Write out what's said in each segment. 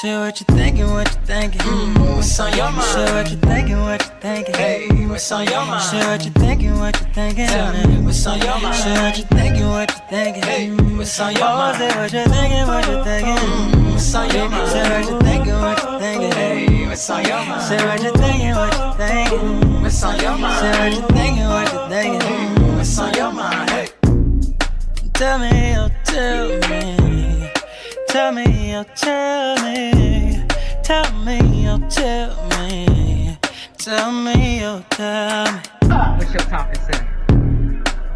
Share what you thinking, what you thinking. What's on your mind? Share what you thinking, what you thinking. Hey, what's on your mind? Share what you thinking, what you thinking. Tell me, what's on your mind? Share what you thinking, what you thinking. Hey, what's on your Oh, mind? say what you thinking, what you thinking. What's on your mind? Share what you thinking, what you thinking. Hey, what's on your mind? Share what you thinking, what you thinking. What's on your mind? Share what you thinking, what you thinking. What's on your mind? Hey, Tell me, oh, tell me. Tell me, oh, tell me. Tell me, oh, tell me. Tell me, oh, tell me. What's your talking say?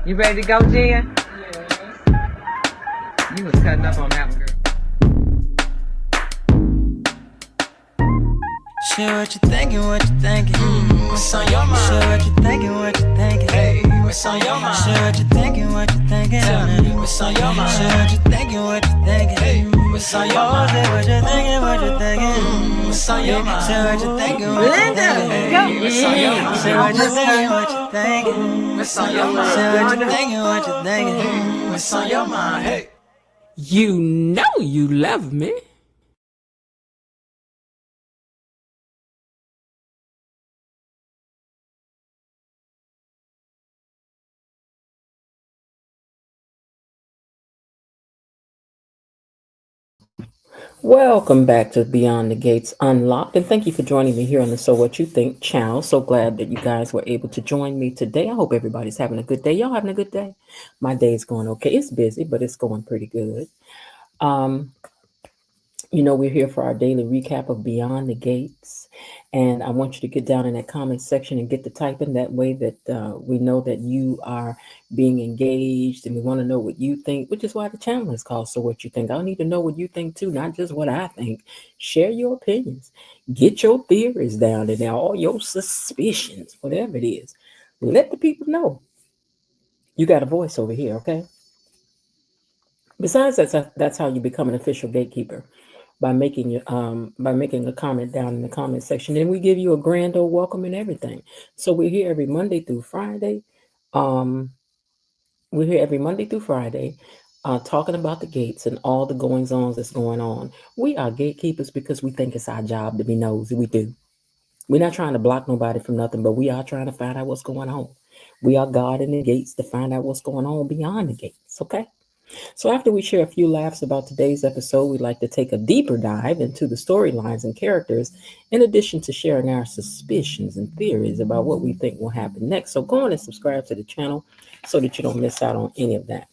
You ready to go, Jen? Yes. You was cutting up on that one, girl. Share what you thinking, what you thinking. what's on your mind? Share what you thinking, what you thinking. Hey, what's on your mind? Share what you thinking, what you thinking. Tell me, what's on your mind? Share what you thinking, what you thinking. Hey, what's on your Oh, mind? say what you thinking, what you thinking. What's on your mind? Share what you thinking, what you thinking. Hey, what's on your mind? Say what you thinking, what you thinking. What's on your mind? Say what you thinking, what you thinking. What's on your mind? Hey. You know you love me. Welcome back to Beyond the Gates Unlocked, and thank you for joining me here on the So What You Think channel. So glad that you guys were able to join me today. I hope everybody's having a good day. Y'all having a good day? My day's going okay. It's busy, but it's going pretty good. We're here for our daily recap of Beyond the Gates, and I want you to get down in that comment section and get to typing. That way that we know that you are being engaged, and we want to know what you think, which is why the channel is called So What You Think. I need to know what you think too, not just what I think. Share your opinions. Get your theories down in there, all your suspicions, whatever it is. Let the people know you got a voice over here, okay? Besides, that's how you become an official gatekeeper. By making a comment down in the comment section. Then we give you a grand old welcome and everything. So we're here every Monday through Friday. Talking about the gates and all the goings-ons that's going on. We are gatekeepers because we think it's our job to be nosy. We do. We're not trying to block nobody from nothing, but we are trying to find out what's going on. We are guarding the gates to find out what's going on beyond the gates, okay? So after we share a few laughs about today's episode, we'd like to take a deeper dive into the storylines and characters, in addition to sharing our suspicions and theories about what we think will happen next. So go on and subscribe to the channel so that you don't miss out on any of that.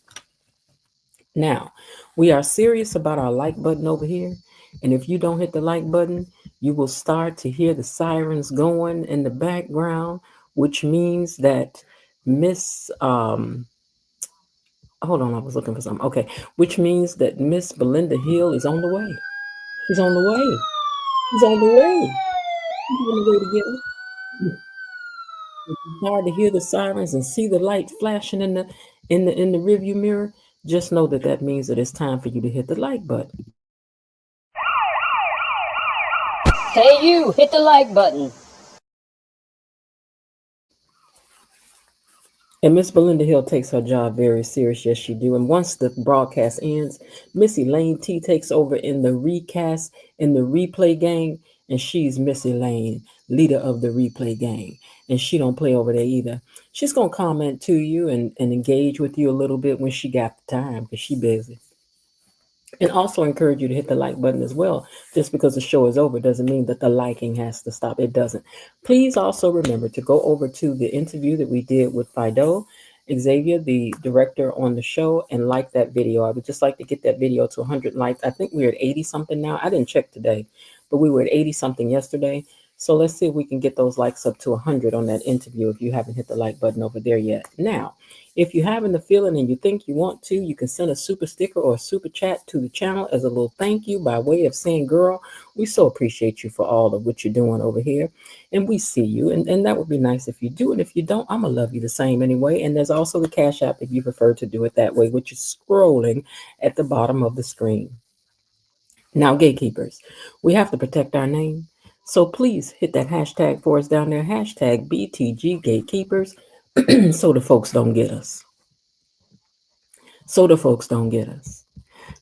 Now, we are serious about our like button over here. And if you don't hit the like button, you will start to hear the sirens going in the background, which means that hold on, I was looking for something. Okay, which means that Miss Belinda Hill is on the way. She's on the way. She's on the way. She's on the way to get her. It's hard to hear the sirens and see the light flashing in the rearview mirror. Just know that means that it's time for you to hit the like button. Hey, you, hit the like button. And Miss Belinda Hill takes her job very serious, yes she do. And once the broadcast ends, Miss Elaine T takes over in the recast, in the replay gang, and she's Miss Elaine, leader of the replay gang. And she don't play over there either. She's gonna comment to you and engage with you a little bit when she got the time, because she busy. And also encourage you to hit the like button as well. Just because the show is over doesn't mean that the liking has to stop. It doesn't. Please also remember to go over to the interview that we did with Fido Xavier, the director on the show, and like that video. I would just like to get that video to 100 likes. I think we're at 80 something now. I didn't check today, but we were at 80 something yesterday. So let's see if we can get those likes up to 100 on that interview if you haven't hit the like button over there yet. Now, if you're having the feeling and you think you want to, you can send a super sticker or a super chat to the channel as a little thank you by way of saying, girl, we so appreciate you for all of what you're doing over here. And we see you. And that would be nice if you do. And if you don't, I'm going to love you the same anyway. And there's also the Cash App if you prefer to do it that way, which is scrolling at the bottom of the screen. Now, gatekeepers, we have to protect our name. So please hit that hashtag for us down there, hashtag BTG Gatekeepers, so the folks don't get us.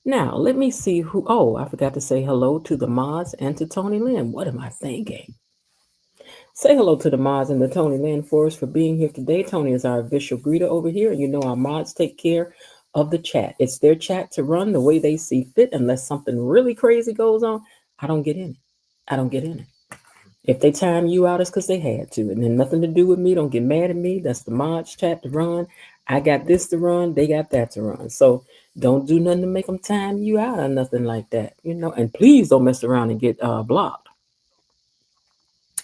Now, let me see who. Oh, I forgot to say hello to the mods and to Tony Lynn. What am I thinking? Say hello to the mods and the Tony Lynn Forest for being here today. Tony is our official greeter over here. And you know our mods take care of the chat. It's their chat to run the way they see fit. Unless something really crazy goes on, I don't get in it. I don't get in it. If they time you out, it's because they had to. And then nothing to do with me. Don't get mad at me. That's the mods chat to run. I got this to run. They got that to run. So don't do nothing to make them time you out or nothing like that. And please don't mess around and get blocked.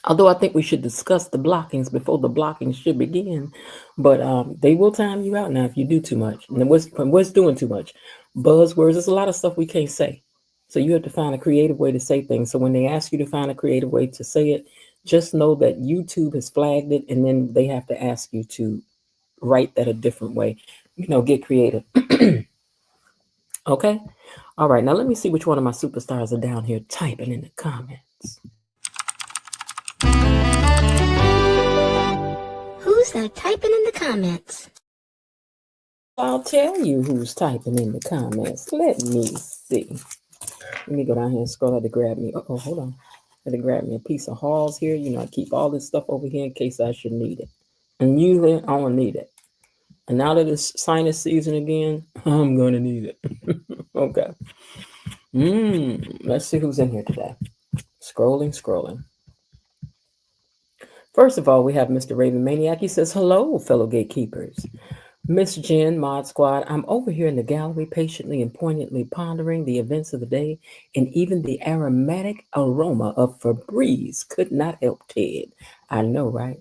Although I think we should discuss the blockings before the blockings should begin. But they will time you out now if you do too much. And what's doing too much? Buzzwords. There's a lot of stuff we can't say. So you have to find a creative way to say things. So when they ask you to find a creative way to say it, just know that YouTube has flagged it, and then they have to ask you to write that a different way. Get creative. Okay? All right, now let me see which one of my superstars are down here typing in the comments. Who's that typing in the comments? I'll tell you who's typing in the comments. Let me see. Let me go down here and scroll. I had to grab me. Oh, hold on. I had to grab me a piece of Halls here. I keep all this stuff over here in case I should need it. And usually I don't need it. And now that it's sinus season again, I'm going to need it. Okay. Let's see who's in here today. Scrolling. First of all, we have Mr. Raven Maniac. He says, hello, fellow gatekeepers. Miss Jen, Mod Squad, I'm over here in the gallery patiently and poignantly pondering the events of the day, and even the aromatic aroma of Febreze could not help Ted. I know, right?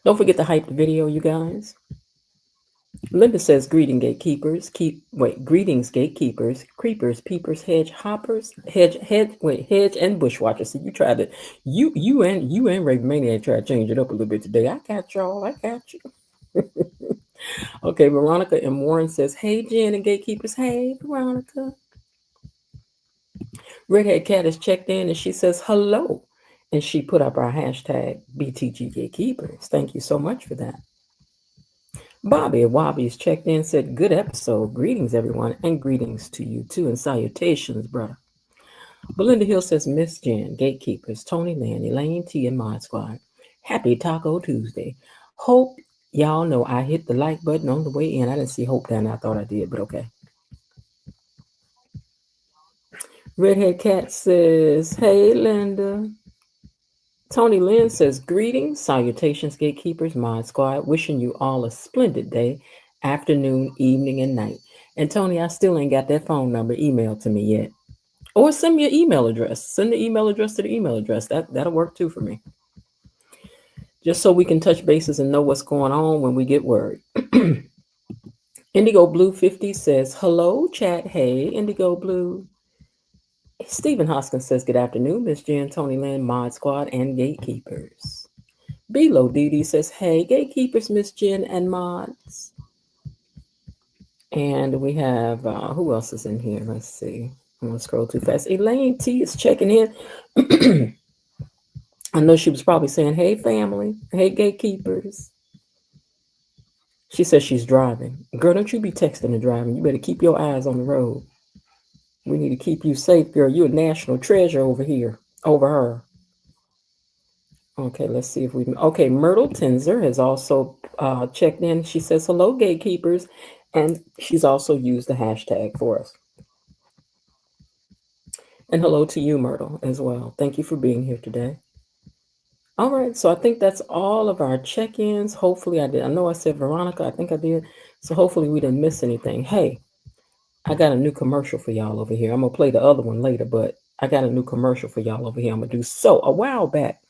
Don't forget to hype the video, you guys. Linda says, greetings, gatekeepers, creepers, peepers, hedge hoppers, hedge and bushwatchers. See, you tried to, you and Raven Maniac tried to change it up a little bit today. I got y'all, I got you. Okay, Veronica M. Warren says, hey, Jen and gatekeepers. Hey, Veronica. Redhead Cat is checked in and she says, hello. And she put up our hashtag BTG Gatekeepers. Thank you so much for that. Bobby Wobby's checked in, said, good episode. Greetings, everyone, and greetings to you, too, and salutations, brother. Belinda Hill says, Miss Jen, Gatekeepers, Tony Lynn, Elaine T, and Mod Squad. Happy Taco Tuesday. Hope y'all know I hit the like button on the way in. I didn't see Hope down there. I thought I did, but okay. Redhead Cat says, hey, Linda. Tony Lynn says, greetings, salutations, gatekeepers, Mod Squad. Wishing you all a splendid day, afternoon, evening, and night. And Tony, I still ain't got that phone number emailed to me yet. Or send me your email address. Send the email address to the email address. That'll work too for me. Just so we can touch bases and know what's going on when we get word. Indigo Blue 50 says, hello, chat. Hey, Indigo Blue. Stephen Hoskins says, good afternoon, Miss Jen, Tony Lynn, Mod Squad, and Gatekeepers. Below Dee says, hey, Gatekeepers, Miss Jen, and Mods. And we have, who else is in here? Let's see. I'm going to scroll too fast. Elaine T is checking in. I know she was probably saying, hey, family. Hey, Gatekeepers. She says she's driving. Girl, don't you be texting and driving. You better keep your eyes on the road. We need to keep you safe, girl. You're a national treasure over here, over her. Okay, let's see if we... Okay, Myrtle Tenzer has also checked in. She says, hello, Gatekeepers. And she's also used the hashtag for us. And hello to you, Myrtle, as well. Thank you for being here today. All right, so I think that's all of our check-ins. Hopefully I did. I know I said Veronica. I think I did. So hopefully we didn't miss anything. Hey, I got a new commercial for y'all over here. I'm going to play the other one later, but I got a new commercial for y'all over here. I'm going to do. So a while back,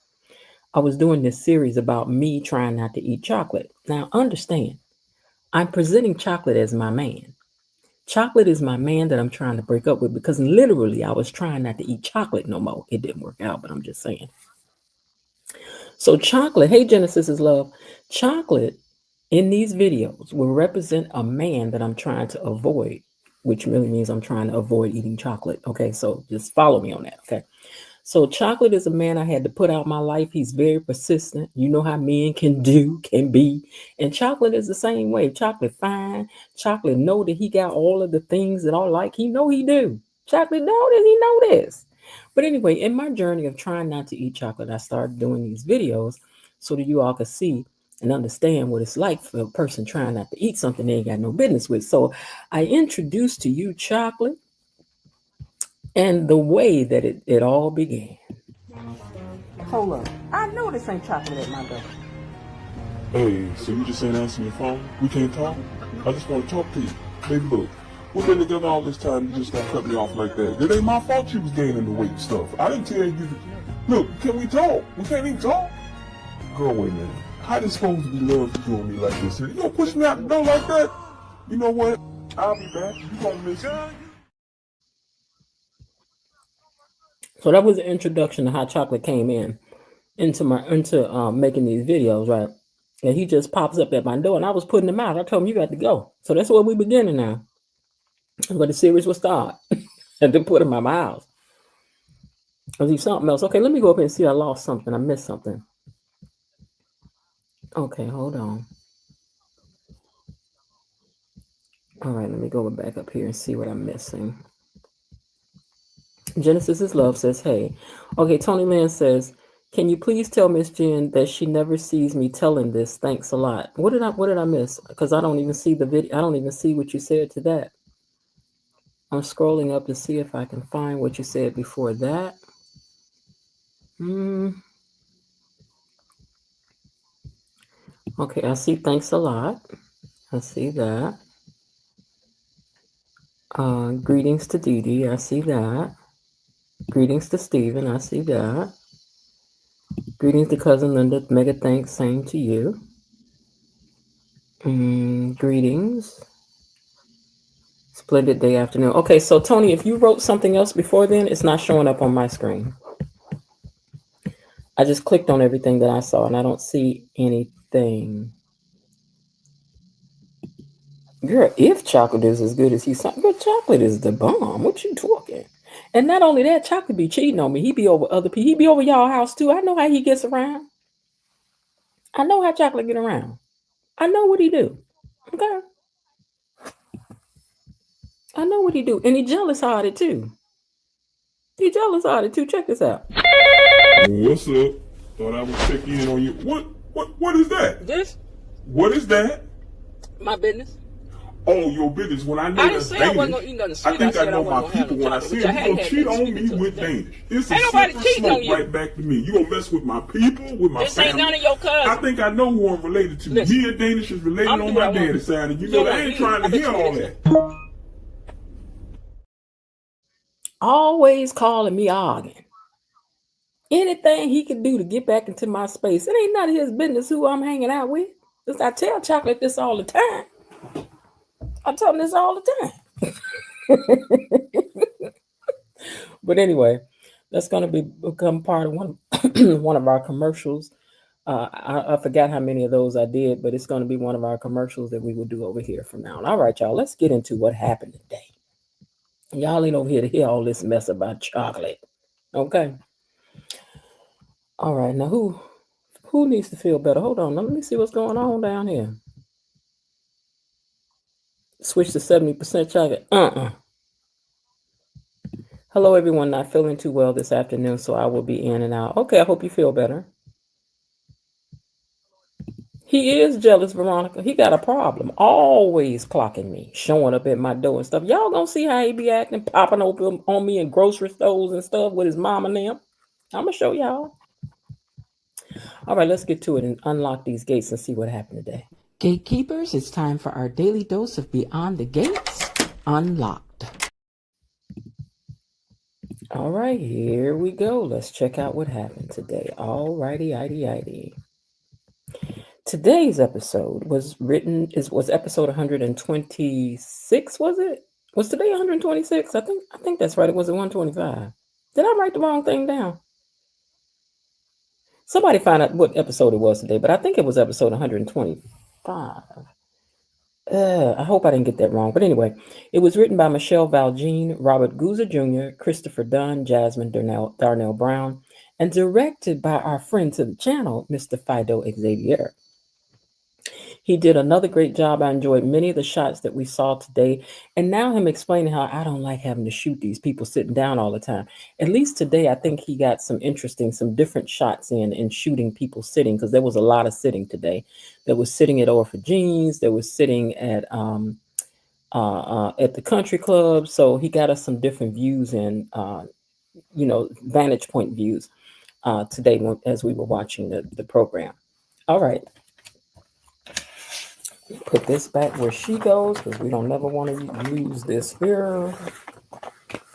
I was doing this series about me trying not to eat chocolate. Now, understand, I'm presenting chocolate as my man. Chocolate is my man that I'm trying to break up with because literally I was trying not to eat chocolate no more. It didn't work out, but I'm just saying. So chocolate, hey, Genesis is love. Chocolate in these videos will represent a man that I'm trying to avoid, which really means I'm trying to avoid eating chocolate. Okay, so just follow me on that. Okay. So Chocolate is a man I had to put out my life. He's very persistent. You know how men can be. And Chocolate is the same way. Chocolate fine. Chocolate know that he got all of the things that I like. He know he do. Chocolate know that he know this. But anyway, in my journey of trying not to eat chocolate, I started doing these videos so that you all could see and understand what it's like for a person trying not to eat something they ain't got no business with. So I introduced to you chocolate and the way that it all began. Hold up. I know this ain't chocolate at my door. Hey, so you just ain't answering your phone? We can't talk? I just want to talk to you. Baby, look, we've been together all this time, you just gonna cut me off like that. It ain't my fault you was gaining the weight and stuff. I didn't tell you. Look, can we talk? We can't even talk? Girl, wait a minute. How this supposed to be love for you and me like this? You gonna push me out the door like that? You know what? I'll be back. You gonna miss me. So that was the introduction to how chocolate came into making these videos, right? And he just pops up at my door, and I was putting him out. I told him, you got to go. So that's where we beginning now. But the series will start. And then put him at my house. I see something else. Okay, let me go up and see. I lost something. I missed something. Okay, hold on. All right, let me go back up here and see what I'm missing. Genesis is Love says, hey. Okay, Tony Lynn says, can you please tell Miss Jen that she never sees me telling this? Thanks a lot. What did I miss? Because I don't even see the video. I don't even see what you said to that. I'm scrolling up to see if I can find what you said before that. Okay, I see thanks a lot. I see that. Greetings to Dee Dee. I see that. Greetings to Stephen. I see that. Greetings to Cousin Linda. Mega thanks. Same to you. Greetings. Splendid day afternoon. Okay, so Tony, if you wrote something else before then, it's not showing up on my screen. I just clicked on everything that I saw and I don't see anything. Girl, if chocolate is as good as he said, girl, chocolate is the bomb. What you talking? And not only that, chocolate be cheating on me. He be over other people. He be over y'all house too. I know how he gets around. I know how chocolate get around. I know what he do. Okay. I know what he do. And he jealous hearted too. He jealous hearted too. Check this out. What's up? Thought I would check in on you. What is that? This? What is that? My business. Oh, your business. When I know I didn't that's say Danish, I wasn't gonna eat nothing sweet. I think I said know I my wasn't gonna people when I have see no them. chocolate, You which gonna cheat I on had me had with sweet Danish. It's a Ain't nobody secret cheating on smoke you. right back to me. You gonna mess with my people, with my This family. ain't none of your cousins. I think I know who I'm related to. Listen, Me and Danish is related I'm on doing my what I want. daddy's side, and you You know know I what? ain't trying to I bet hear you all it that. Always calling me arguing. Anything he can do to get back into my space. It ain't none of his business who I'm hanging out with. Because I tell Chocolate this all the time. I tell him this all the time. But anyway, that's going to become part of one of our commercials. I forgot how many of those I did, but it's going to be one of our commercials that we will do over here from now on. All right, y'all, let's get into what happened today. Y'all ain't over here to hear all this mess about chocolate. Okay. All right, now who needs to feel better? Hold on, let me see what's going on down here. Switch to 70% chocolate. Hello, everyone. Not feeling too well this afternoon, so I will be in and out. Okay, I hope you feel better. He is jealous, Veronica. He got a problem. Always clocking me, showing up at my door and stuff. Y'all gonna see how he be acting, popping open on me in grocery stores and stuff with his mom and them. I'm gonna show y'all. All right, let's get to it and unlock these gates and see what happened today. Gatekeepers, it's time for our daily dose of Beyond the Gates Unlocked. All right, here we go. Let's check out what happened today. All righty. Today's episode was episode 126, was it? Was today 126? I think that's right. It was 125. Did I write the wrong thing down? Somebody find out what episode it was today, but I think it was episode 125. I hope I didn't get that wrong. But anyway, it was written by Michelle Valjean, Robert Guza Jr., Christopher Dunn, Jasmine Darnell Brown, and directed by our friend to the channel, Mr. Fido Xavier. He did another great job. I enjoyed many of the shots that we saw today. And now him explaining how I don't like having to shoot these people sitting down all the time. At least today, I think he got some different shots in shooting people sitting, because there was a lot of sitting today. There was sitting at Orpha Jeans. There was sitting at the country club. So he got us some different views and, vantage point views today as we were watching the program. All right. Put this back where she goes, because we don't never want to use this here.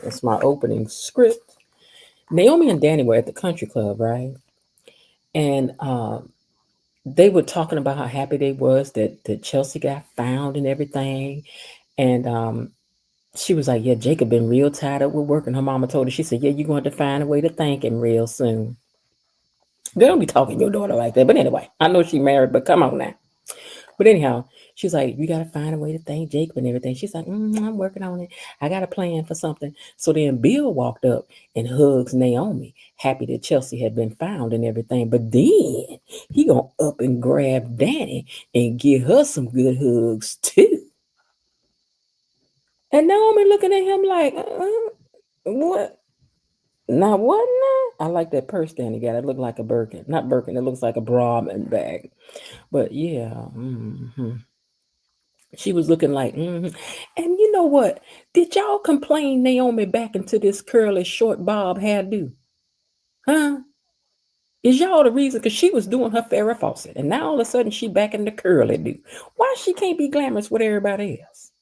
That's my opening script. Naomi and Danny were at the country club, right? And they were talking about how happy they was that Chelsea got found and everything. And she was like, yeah, Jacob been real tied up with work. And her mama told her, she said, yeah, you're going to find a way to thank him real soon. They don't be talking to your daughter like that. But anyway, I know she married, but come on now. But anyhow, she's like, you got to find a way to thank Jacob and everything. She's like, I'm working on it. I got a plan for something. So then Bill walked up and hugs Naomi, happy that Chelsea had been found and everything. But then he gonna up and grab Danny and give her some good hugs too. And Naomi looking at him like, what? Now what now? I like that purse Danny got. It looked like a Birkin. Not Birkin. It looks like a Brahmin bag. But yeah. She was looking like, And you know what? Did y'all complain Naomi back into this curly, short bob hairdo? Huh? Is y'all the reason? Because she was doing her Farrah Fawcett, and now all of a sudden she back in the curly do. Why she can't be glamorous with everybody else?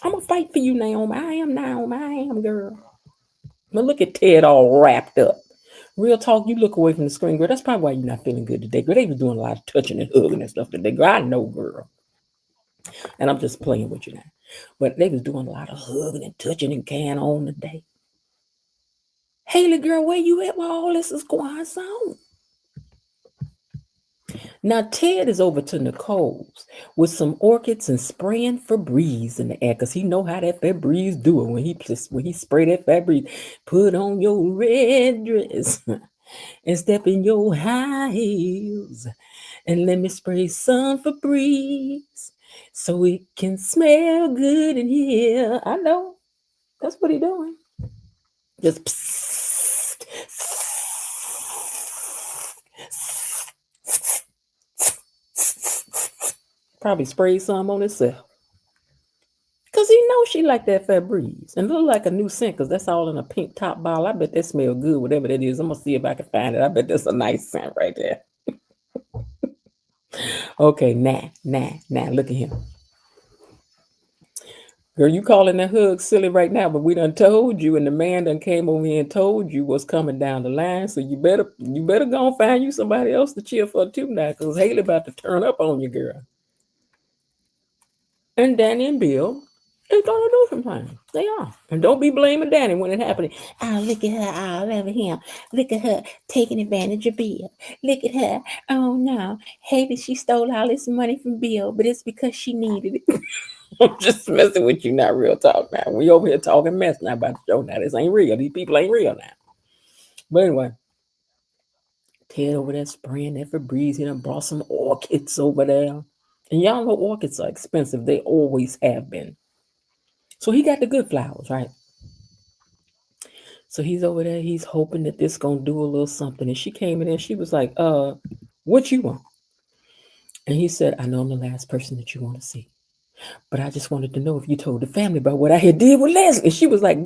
I'm going to fight for you, Naomi. I am Naomi. I am, girl. But look at Ted all wrapped up. Real talk, you look away from the screen, girl. That's probably why you're not feeling good today, girl. They was doing a lot of touching and hugging and stuff today, girl. I know, girl. And I'm just playing with you now. But they was doing a lot of hugging and touching and carrying on today. Haley, girl, where you at while all this is going on? Now, Ted is over to Nicole's with some orchids and spraying Febreze in the air, because he know how that Febreze do it when he spray that Febreze. Put on your red dress and step in your high heels and let me spray some Febreze so it can smell good in here. I know. That's what he doing. Just psst, probably spray some on himself. Because he knows she like that Febreze. And look like a new scent, because that's all in a pink top bottle. I bet that smell good, whatever that is. I'm going to see if I can find it. I bet that's a nice scent right there. Okay, nah. Look at him. Girl, you calling that hug silly right now, but we done told you, and the man done came over here and told you what's coming down the line. So you better go and find you somebody else to cheer for too now, because Haley about to turn up on you, girl. And Danny and Bill is gonna do some things. They are. And don't be blaming Danny when it happened. Oh, look at her all over him. Look at her taking advantage of Bill. Look at her. Oh no. Haley, she stole all this money from Bill, but it's because she needed it. I'm just messing with you, not real talk now. We over here talking mess now about the show now. This ain't real. These people ain't real now. But anyway, Ted over there spraying that Febreze. He done brought some orchids over there. And y'all know orchids are expensive. They always have been. So he got the good flowers, right? So he's over there. He's hoping that this going to do a little something. And she came in and she was like, what you want? And he said, I know I'm the last person that you want to see. But I just wanted to know if you told the family about what I had did with Leslie. And she was like,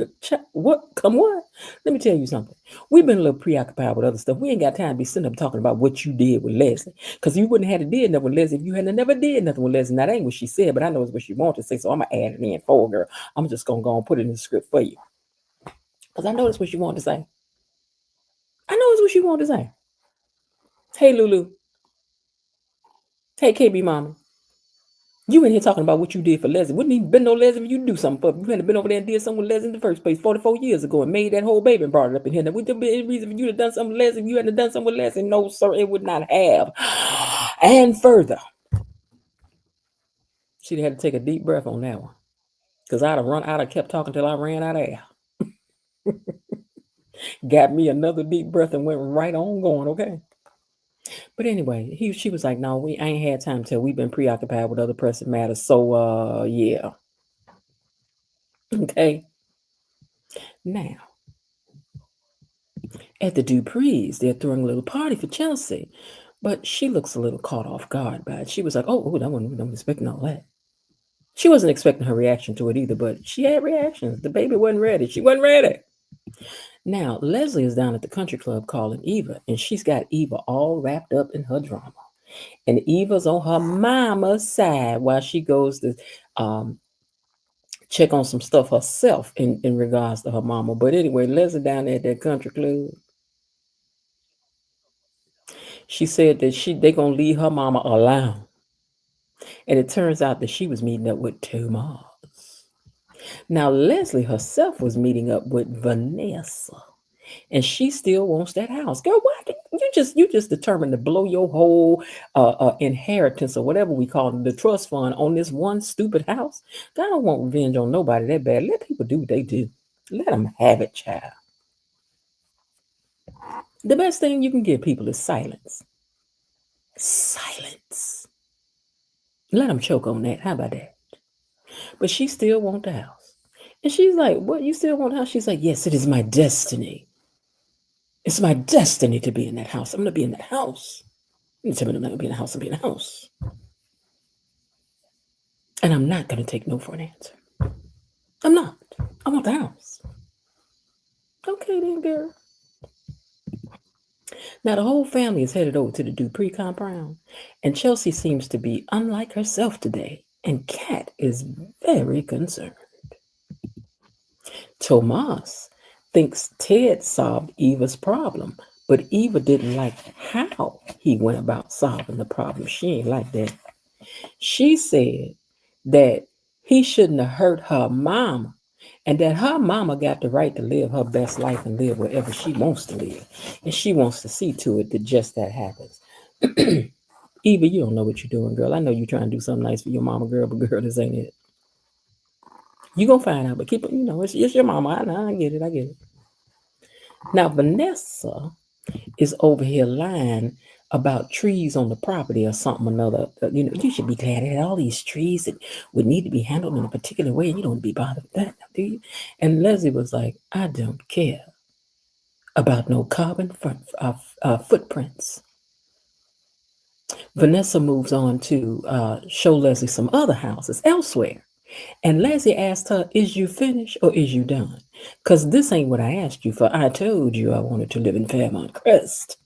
what? Come what? Let me tell you something. We've been a little preoccupied with other stuff. We ain't got time to be sitting up talking about what you did with Leslie. Because you wouldn't have had to did nothing with Leslie if you hadn't never did nothing with Leslie. Now, that ain't what she said, but I know it's what she wanted to say. So I'm going to add it in for her, girl. I'm just going to go and put it in the script for you. Because I know that's what she wanted to say. I know it's what she wanted to say. Hey, Lulu. Hey, KB Mama. You in here talking about what you did for Leslie. Wouldn't even been no Leslie if you do something for her. You hadn't been over there and did something with Leslie in the first place 44 years ago and made that whole baby and brought it up in here. Now, would there be any reason for you to have done something with Leslie if you hadn't done something with Leslie? No, sir, it would not have. And further, She had to take a deep breath on that one. Because I'd have kept talking till I ran out of air. Got me another deep breath and went right on going, okay? But anyway, she was like, no, I ain't had time till we've been preoccupied with other pressing matters. So yeah. Okay. Now, at the Duprees, they're throwing a little party for Chelsea. But she looks a little caught off guard by it. She was like, oh, I wasn't expecting all that. She wasn't expecting her reaction to it either, but she had reactions. The baby wasn't ready. She wasn't ready. Now, Leslie is down at the country club calling Eva, and she's got Eva all wrapped up in her drama. And Eva's on her mama's side while she goes to check on some stuff herself in regards to her mama. But anyway, Leslie down there at that country club, she said that they gonna leave her mama alone. And it turns out that she was meeting up with Tomas. Now, Leslie herself was meeting up with Vanessa. And she still wants that house. Girl, why did you just determined to blow your whole inheritance or whatever we call it, the trust fund, on this one stupid house? God don't want revenge on nobody that bad. Let people do what they do. Let them have it, child. The best thing you can give people is silence. Silence. Let them choke on that. How about that? But she still wants the house. And she's like, what, you still want the house? She's like, yes, it is my destiny. It's my destiny to be in that house. I'm going to be in that house. You tell me I'm not going to be in the house. I'll be in the house. And I'm not going to take no for an answer. I'm not. I want the house. Okay then, girl. Now, the whole family is headed over to the Dupree compound. And Chelsea seems to be unlike herself today. And Kat is very concerned. Tomas thinks Ted solved Eva's problem. But Eva didn't like how he went about solving the problem. She ain't like that. She said that he shouldn't have hurt her mama, and that her mama got the right to live her best life and live wherever she wants to live. And she wants to see to it that just that happens. Eva, you don't know what you're doing, girl. I know you're trying to do something nice for your mama, girl, but girl, this ain't it. You gonna find out, but keep it, it's your mama. I get it. Now, Vanessa is over here lying about trees on the property or something or another. You should be glad that all these trees that would need to be handled in a particular way. You don't be bothered with that, do you? And Leslie was like, I don't care about no carbon footprints. Vanessa moves on to show Leslie some other houses elsewhere. And Leslie asked her, is you finished or is you done? Because this ain't what I asked you for. I told you I wanted to live in Fairmont Crest.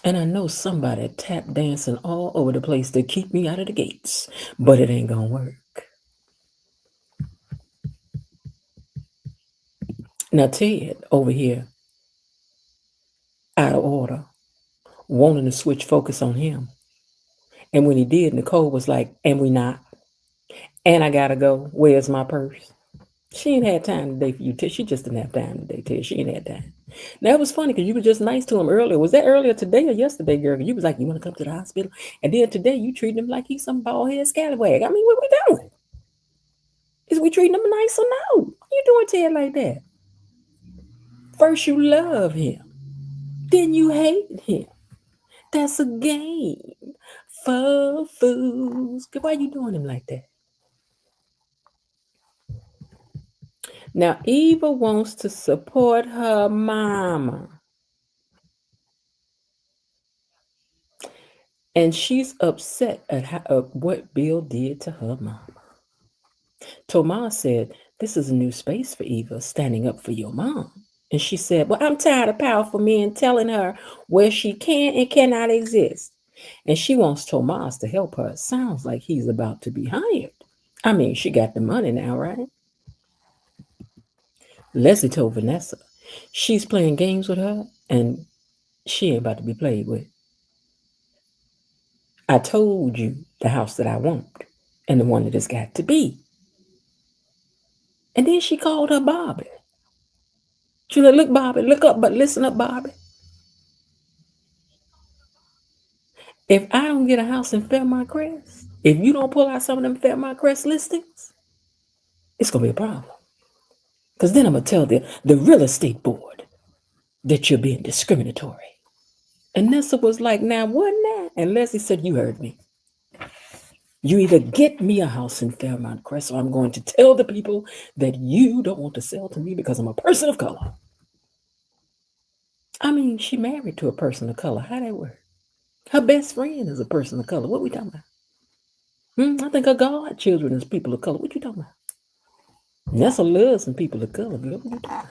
And I know somebody tap dancing all over the place to keep me out of the gates, but it ain't gonna work. Now Ted over here, out of order, wanting to switch focus on him. And when he did, Nicole was like, and we not. And I gotta go. Where's my purse? She ain't had time today for you, Ted. She just didn't have time today, Ted. She ain't had time. Now, it was funny because you were just nice to him earlier. Was that earlier today or yesterday, girl? You was like, you want to come to the hospital? And then today you treating him like he's some bald-headed scallywag. I mean, what we doing? Is we treating him nice or no? Why you doing Ted like that? First you love him. Then you hate him. That's a game for fools. Why you doing him like that? Now, Eva wants to support her mama. And she's upset at what Bill did to her mama. Tomas said, this is a new space for Eva, standing up for your mom. And she said, well, I'm tired of powerful men telling her where she can and cannot exist. And she wants Tomas to help her. It sounds like he's about to be hired. I mean, she got the money now, right? Leslie told Vanessa she's playing games with her and she ain't about to be played with. I told you the house that I want and the one that it's got to be. And then she called her Bobby. She said, look, Bobby, look up, but listen up, Bobby. If I don't get a house in Fairmont Crest, if you don't pull out some of them Fairmont Crest listings, it's going to be a problem. Because then I'm going to tell the real estate board that you're being discriminatory. And Nessa was like, now, wasn't that? And Leslie said, you heard me. You either get me a house in Fairmont Crest, or I'm going to tell the people that you don't want to sell to me because I'm a person of color. I mean, she married to a person of color. How that work? Her best friend is a person of color. What we talking about? I think her godchildren is people of color. What you talking about? Nessa loves some people of color. What you talking about?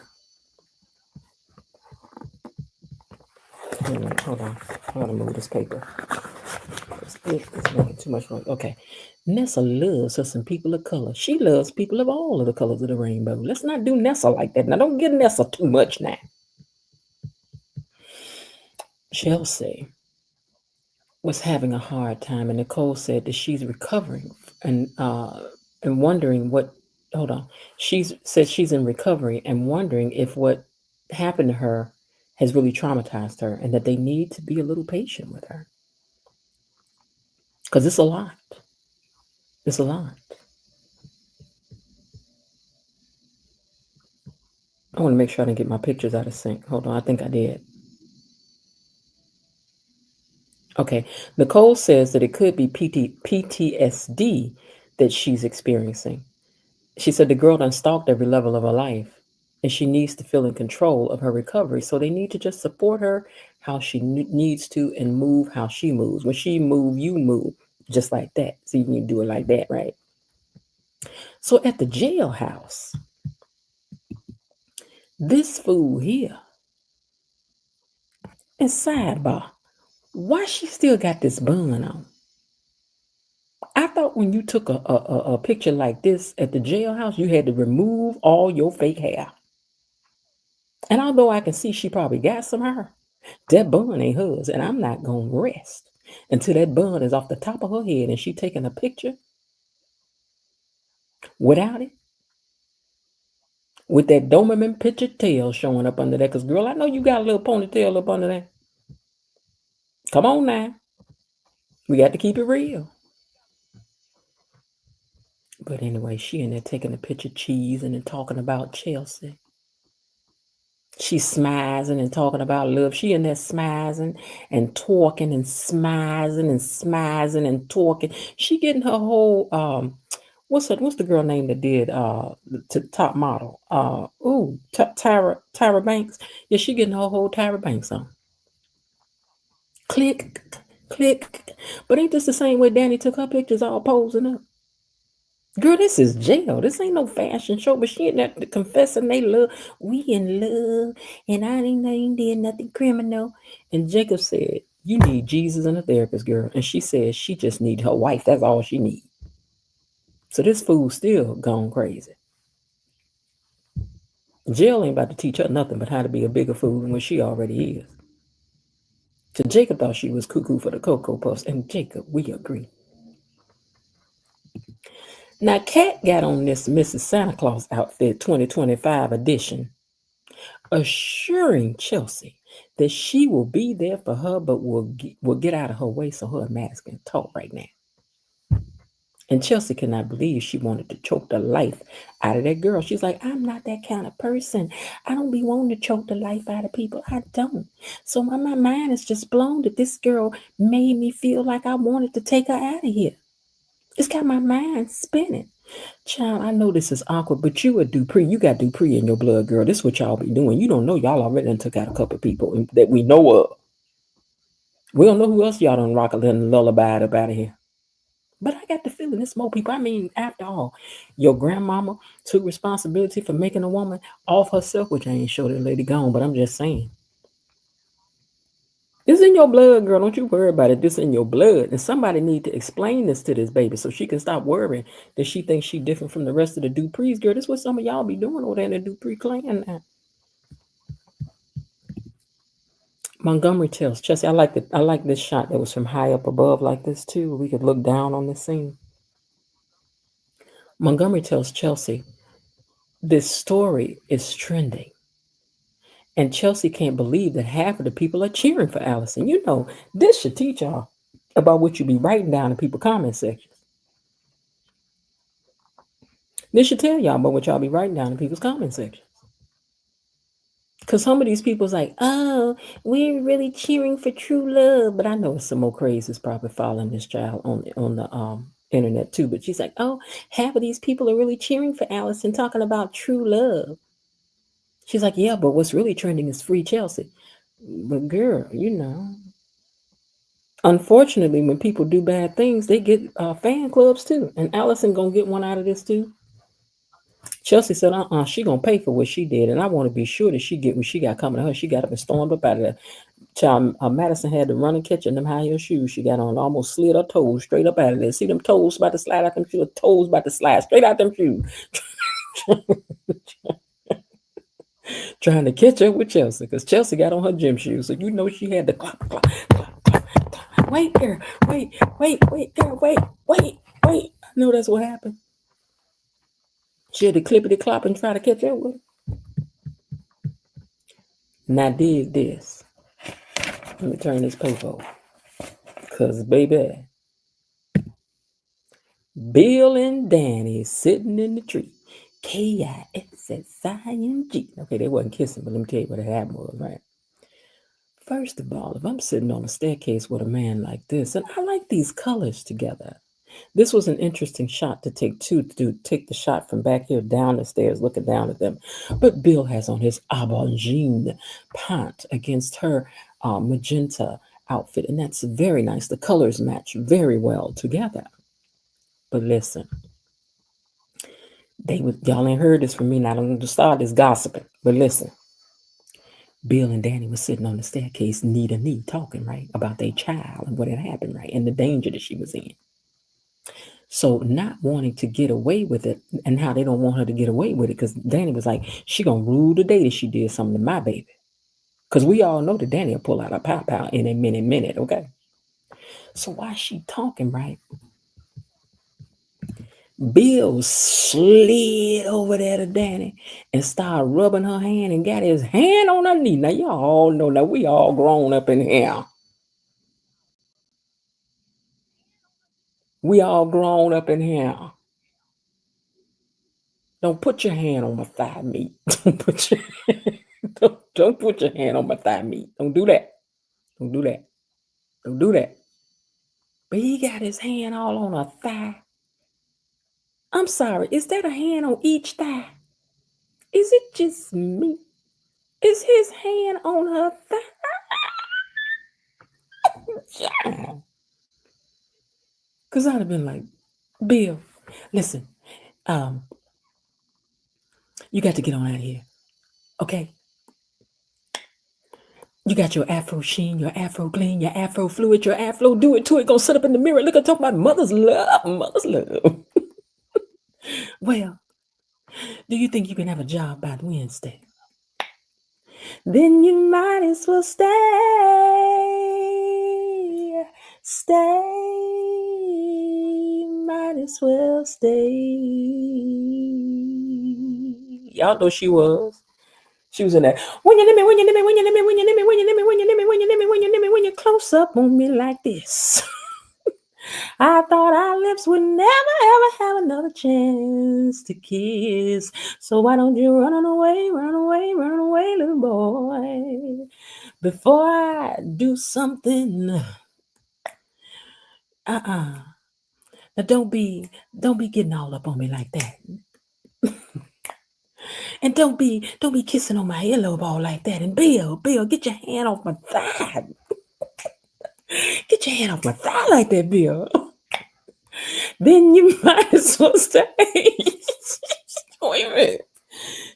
Hold on. I gotta move this paper. It's making too much noise. Okay. Nessa loves her some people of color. She loves people of all of the colors of the rainbow. Let's not do Nessa like that. Now, don't get Nessa too much now. Chelsea was having a hard time, and Nicole said that she's recovering and wondering what. Hold on. She said she's in recovery and wondering if what happened to her has really traumatized her, and that they need to be a little patient with her because it's a lot. It's a lot. I want to make sure I didn't get my pictures out of sync. Hold on. I think I did. Okay. Nicole says that it could be PTSD that she's experiencing. She said the girl done stalked every level of her life, and she needs to feel in control of her recovery. So they need to just support her how she needs to and move how she moves. When she move, you move just like that. So you can do it like that, right? So at the jailhouse, this fool here, and sidebar, why she still got this bun on? I thought when you took a picture like this at the jailhouse, you had to remove all your fake hair. And although I can see she probably got some hair, that bun ain't hers, and I'm not going to rest until that bun is off the top of her head and she taking a picture without it, with that Doberman picture tail showing up under there. Because, girl, I know you got a little ponytail up under there. Come on now. We got to keep it real. But anyway, she in there taking a picture cheese and then talking about Chelsea. She's smizing and talking about love. She in there smizing and talking and smizing and talking. She getting her whole what's the girl name that did to Top Model? Tyra Banks. Yeah, she getting her whole Tyra Banks on. Click. But ain't this the same way Danny took her pictures all posing up? Girl, this is jail. This ain't no fashion show, but she in there confessing they love. We in love, and I ain't did nothing criminal. And Jacob said, you need Jesus and a therapist, girl. And she said she just need her wife. That's all she need. So this fool still gone crazy. Jail ain't about to teach her nothing but how to be a bigger fool than what she already is. So Jacob thought she was cuckoo for the Cocoa Puffs. And Jacob, we agree. Now, Kat got on this Mrs. Santa Claus outfit 2025 edition, assuring Chelsea that she will be there for her, but will get out of her way so her mask can talk right now. And Chelsea cannot believe she wanted to choke the life out of that girl. She's like, I'm not that kind of person. I don't be wanting to choke the life out of people. I don't. So my mind is just blown that this girl made me feel like I wanted to take her out of here. It's got my mind spinning. Child, I know this is awkward, but you a Dupree. You got Dupree in your blood, girl. This is what y'all be doing. You don't know y'all already done took out a couple of people that we know of. We don't know who else y'all done rock a little lullaby up out of here. But I got the feeling it's more people. I mean, after all, your grandmama took responsibility for making a woman off herself, which I ain't sure that lady gone, but I'm just saying. This in your blood, girl. Don't you worry about it. This in your blood. And somebody need to explain this to this baby so she can stop worrying that she thinks she's different from the rest of the Duprees. Girl, this is what some of y'all be doing over there in the Dupree clan now. Montgomery tells Chelsea, I like this shot that was from high up above like this too. We could look down on the scene. Montgomery tells Chelsea, this story is trending. And Chelsea can't believe that half of the people are cheering for Allison. You know, this should teach y'all. about what you be writing down in people's comment sections. They should tell y'all about what y'all be writing down in people's comment sections. Because some of these people's like, oh, we're really cheering for true love. But I know some more crazies probably following this child on the internet too. But she's like, oh, half of these people are really cheering for Alice and talking about true love. She's like, yeah, but what's really trending is free Chelsea. But girl, unfortunately, when people do bad things, they get fan clubs too. And Allison gonna get one out of this too. Chelsea said, she gonna pay for what she did, and I want to be sure that she get what she got coming to her. She got up and stormed up out of there. Child, Madison had to run and catch in them high heel shoes she got on, almost slid her toes straight up out of there. See them toes about to slide out them shoes, toes about to slide straight out them shoes. Trying to catch up with Chelsea, because Chelsea got on her gym shoes, so she had to clop, clop, clop, clop, clop. Wait, girl, wait, girl, wait. I know that's what happened. She had to clippity clop and try to catch up with her. Now dig this. Let me turn this paper over. Because, baby, Bill and Danny sitting in the tree. K-I-S-S-I-N-G. Okay, they wasn't kissing, but let me tell you what happened was, right? First of all, if I'm sitting on a staircase with a man like this, and I like these colors together. This was an interesting shot to take too, to take the shot from back here down the stairs, looking down at them. But Bill has on his aubergine pant against her magenta outfit, and that's very nice. The colors match very well together. But listen, y'all ain't heard this from me, now I'm going to start this gossiping. But listen, Bill and Danny was sitting on the staircase, knee to knee, talking, right, about their child and what had happened, right, and the danger that she was in. So not wanting to get away with it, and how they don't want her to get away with it, because Danny was like, she gonna rule the day that she did something to my baby. Because we all know that Danny will pull out a pow in a minute, okay? So while she talking, right, Bill slid over there to Danny and started rubbing her hand and got his hand on her knee. Now, y'all all know that we all grown up in here. We all grown up in here. Don't put your hand on my thigh meat. Don't put your hand on my thigh meat. Don't do that. Don't do that. Don't do that. But he got his hand all on her thigh. I'm sorry, is that a hand on each thigh? Is it just me? Is his hand on her thigh? Yeah. Because I'd have been like, Bill, listen, you got to get on out of here, okay? You got your afro sheen, your afro clean, your afro fluid, your afro do it to it. Gonna sit up in the mirror, look at talk about mother's love. Well, do you think you can have a job by Wednesday? Then you might as well stay. Might as well stay. Y'all know she was. She was in there. When you close up on me like this. I thought our lips would never ever have another chance to kiss. So why don't you run away, little boy, before I do something. Now don't be getting all up on me like that. And don't be kissing on my earlobe all like that. And Bill, get your hand off my thigh. Get your hand off my thigh like that, Bill. Then you might as well stay. Wait a minute.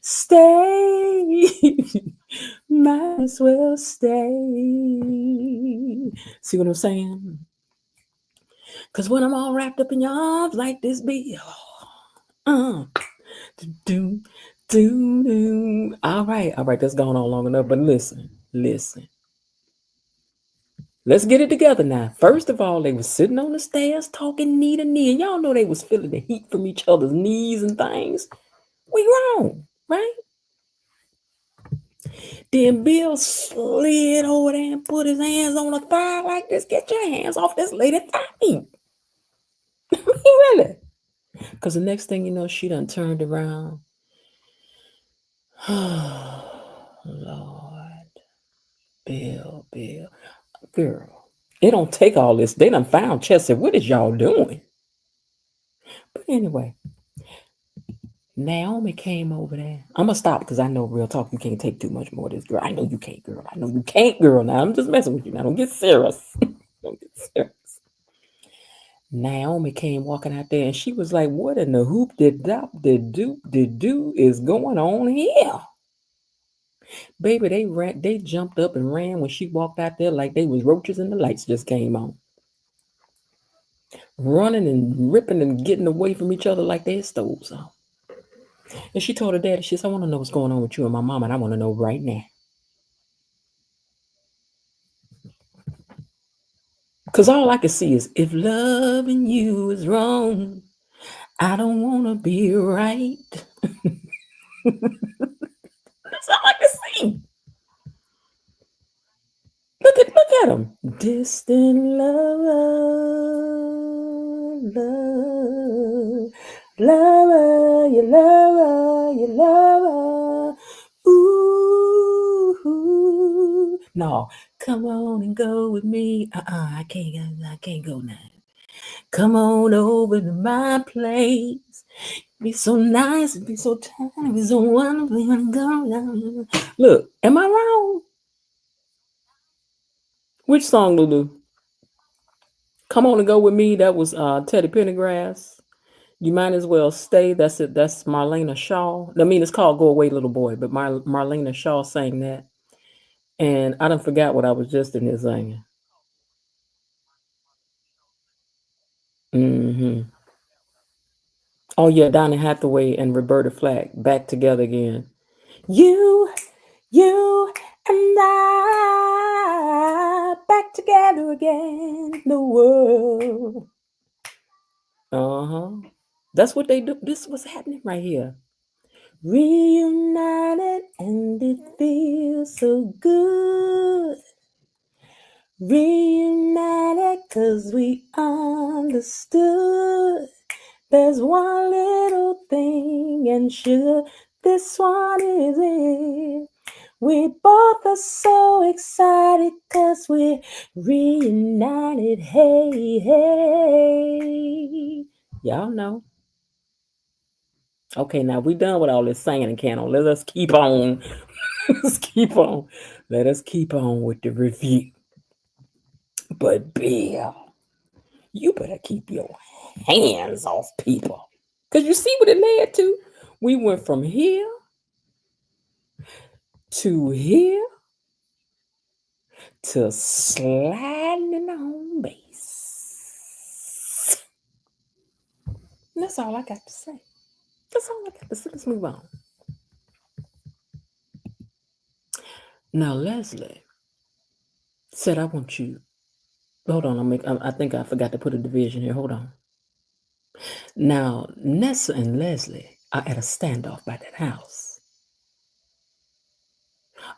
Stay. Might as well stay. See what I'm saying? Because when I'm all wrapped up in your arms like this, Bill. All right, that's gone on long enough. But listen. Let's get it together now. First of all, they were sitting on the stairs talking knee to knee. And y'all know they was feeling the heat from each other's knees and things. We grown, right? Then Bill slid over there and put his hands on her thigh like this. Get your hands off this lady thigh. Really? Because the next thing you know, she done turned around. Oh, Lord. Bill. Girl. It don't take all this. They done found Chester. What is y'all doing? But anyway, Naomi came over there. I'm going to stop because I know real talk. You can't take too much more of this, girl. I know you can't, girl. I know you can't, girl. Now, I'm just messing with you. Now, don't get serious. Don't get serious. Naomi came walking out there and she was like, what in the hoop did do is going on here? Baby, they jumped up and ran when she walked out there like they was roaches and the lights just came on. Running and ripping and getting away from each other like they had stole some. And she told her daddy, she said, I want to know what's going on with you and my mom, and I want to know right now. Because all I can see is, if loving you is wrong, I don't want to be right. That's all I can see. Look at him. Distant lover, you lover. Ooh, no, come on and go with me. I can't go now. Come on over to my place. Be so nice, be so tiny, be so wonderful. Look, am I wrong? Which song, Lulu? Come on and go with me. That was Teddy Pendergrass. You might as well stay. That's it. That's Marlena Shaw. I mean, it's called "Go Away, Little Boy," but Marlena Shaw sang that. And I done forgot what I was just in there singing. Oh yeah, Donny Hathaway and Roberta Flack back together again. You and I back together again. The world. That's what they do. This is what's happening right here. Reunited and it feels so good. Reunited 'cause we understood. There's one little thing and sure this one is it. We both are so excited 'cause we're reunited. Hey. Y'all know. Okay, now we done with all this singing and canon. Let us keep on. Let's keep on. Let us keep on with the review. But Bill, you better keep your hands off people. Because you see what it led to? We went from here to here to sliding in the home base. And that's all I got to say. That's all I got to say. Let's move on. Now, Leslie said, I want you. Hold on, I think I forgot to put a division here. Hold on. Now, Nessa and Leslie are at a standoff by that house.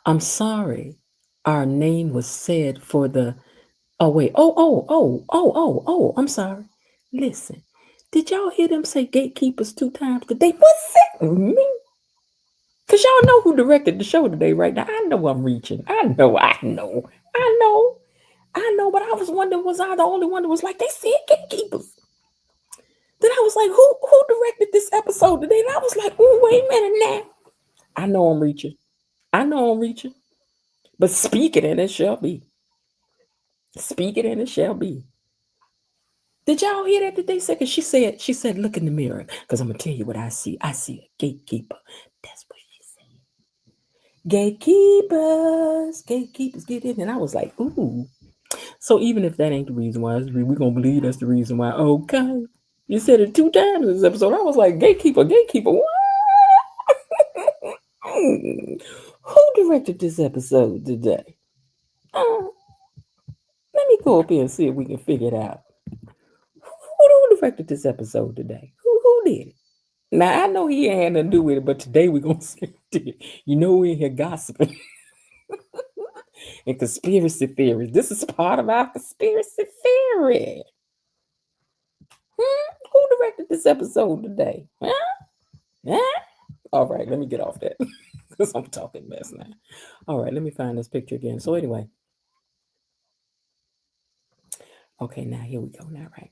I'm sorry, our name was said for the. Oh, wait. Oh, I'm sorry. Listen, did y'all hear them say Gatekeepers 2 times today? What's that mean? Because y'all know who directed the show today, right? Now, I know I'm reaching. I know. But I was wondering, was I the only one that was like, they said Gatekeepers? Then I was like, who directed this episode today? And I was like, oh, wait a minute now. I know I'm reaching. But speak it and it shall be. Speak it and it shall be. Did y'all hear that they said? Because she said, look in the mirror. Because I'm going to tell you what I see. I see a gatekeeper. That's what she said. Gatekeepers, get in. And I was like, ooh. So even if that ain't the reason why, we're going to believe that's the reason why. Okay. You said it 2 times in this episode. I was like, gatekeeper, what? Who directed this episode today? Let me go up here and see if we can figure it out. Who directed this episode today? Who did it? Now I know he ain't had nothing to do with it, but today we're gonna say it did. You know we're in here gossiping and conspiracy theories. This is part of our conspiracy theory. Who directed this episode today? Huh? Huh? All right, let me get off that because I'm talking mess now. All right, let me find this picture again. So anyway, okay, now here we go. Now, right.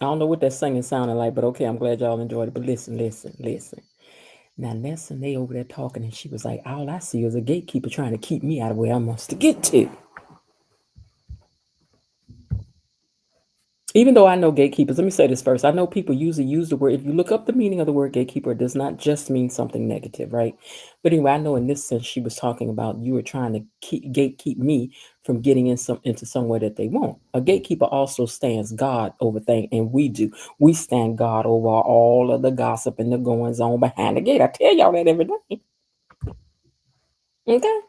I don't know what that singing sounded like, but okay, I'm glad y'all enjoyed it. But listen. Now, Nessa, they over there talking, and she was like, all I see is a gatekeeper trying to keep me out of where I must to get to. Even though I know gatekeepers, let me say this first. I know people usually use the word, if you look up the meaning of the word gatekeeper, it does not just mean something negative, right? But anyway, I know in this sense, she was talking about you were trying to gatekeep me from getting into somewhere that they won't. A gatekeeper also stands God over things, and we do. We stand God over all of the gossip and the goings on behind the gate. I tell y'all that every day. Okay?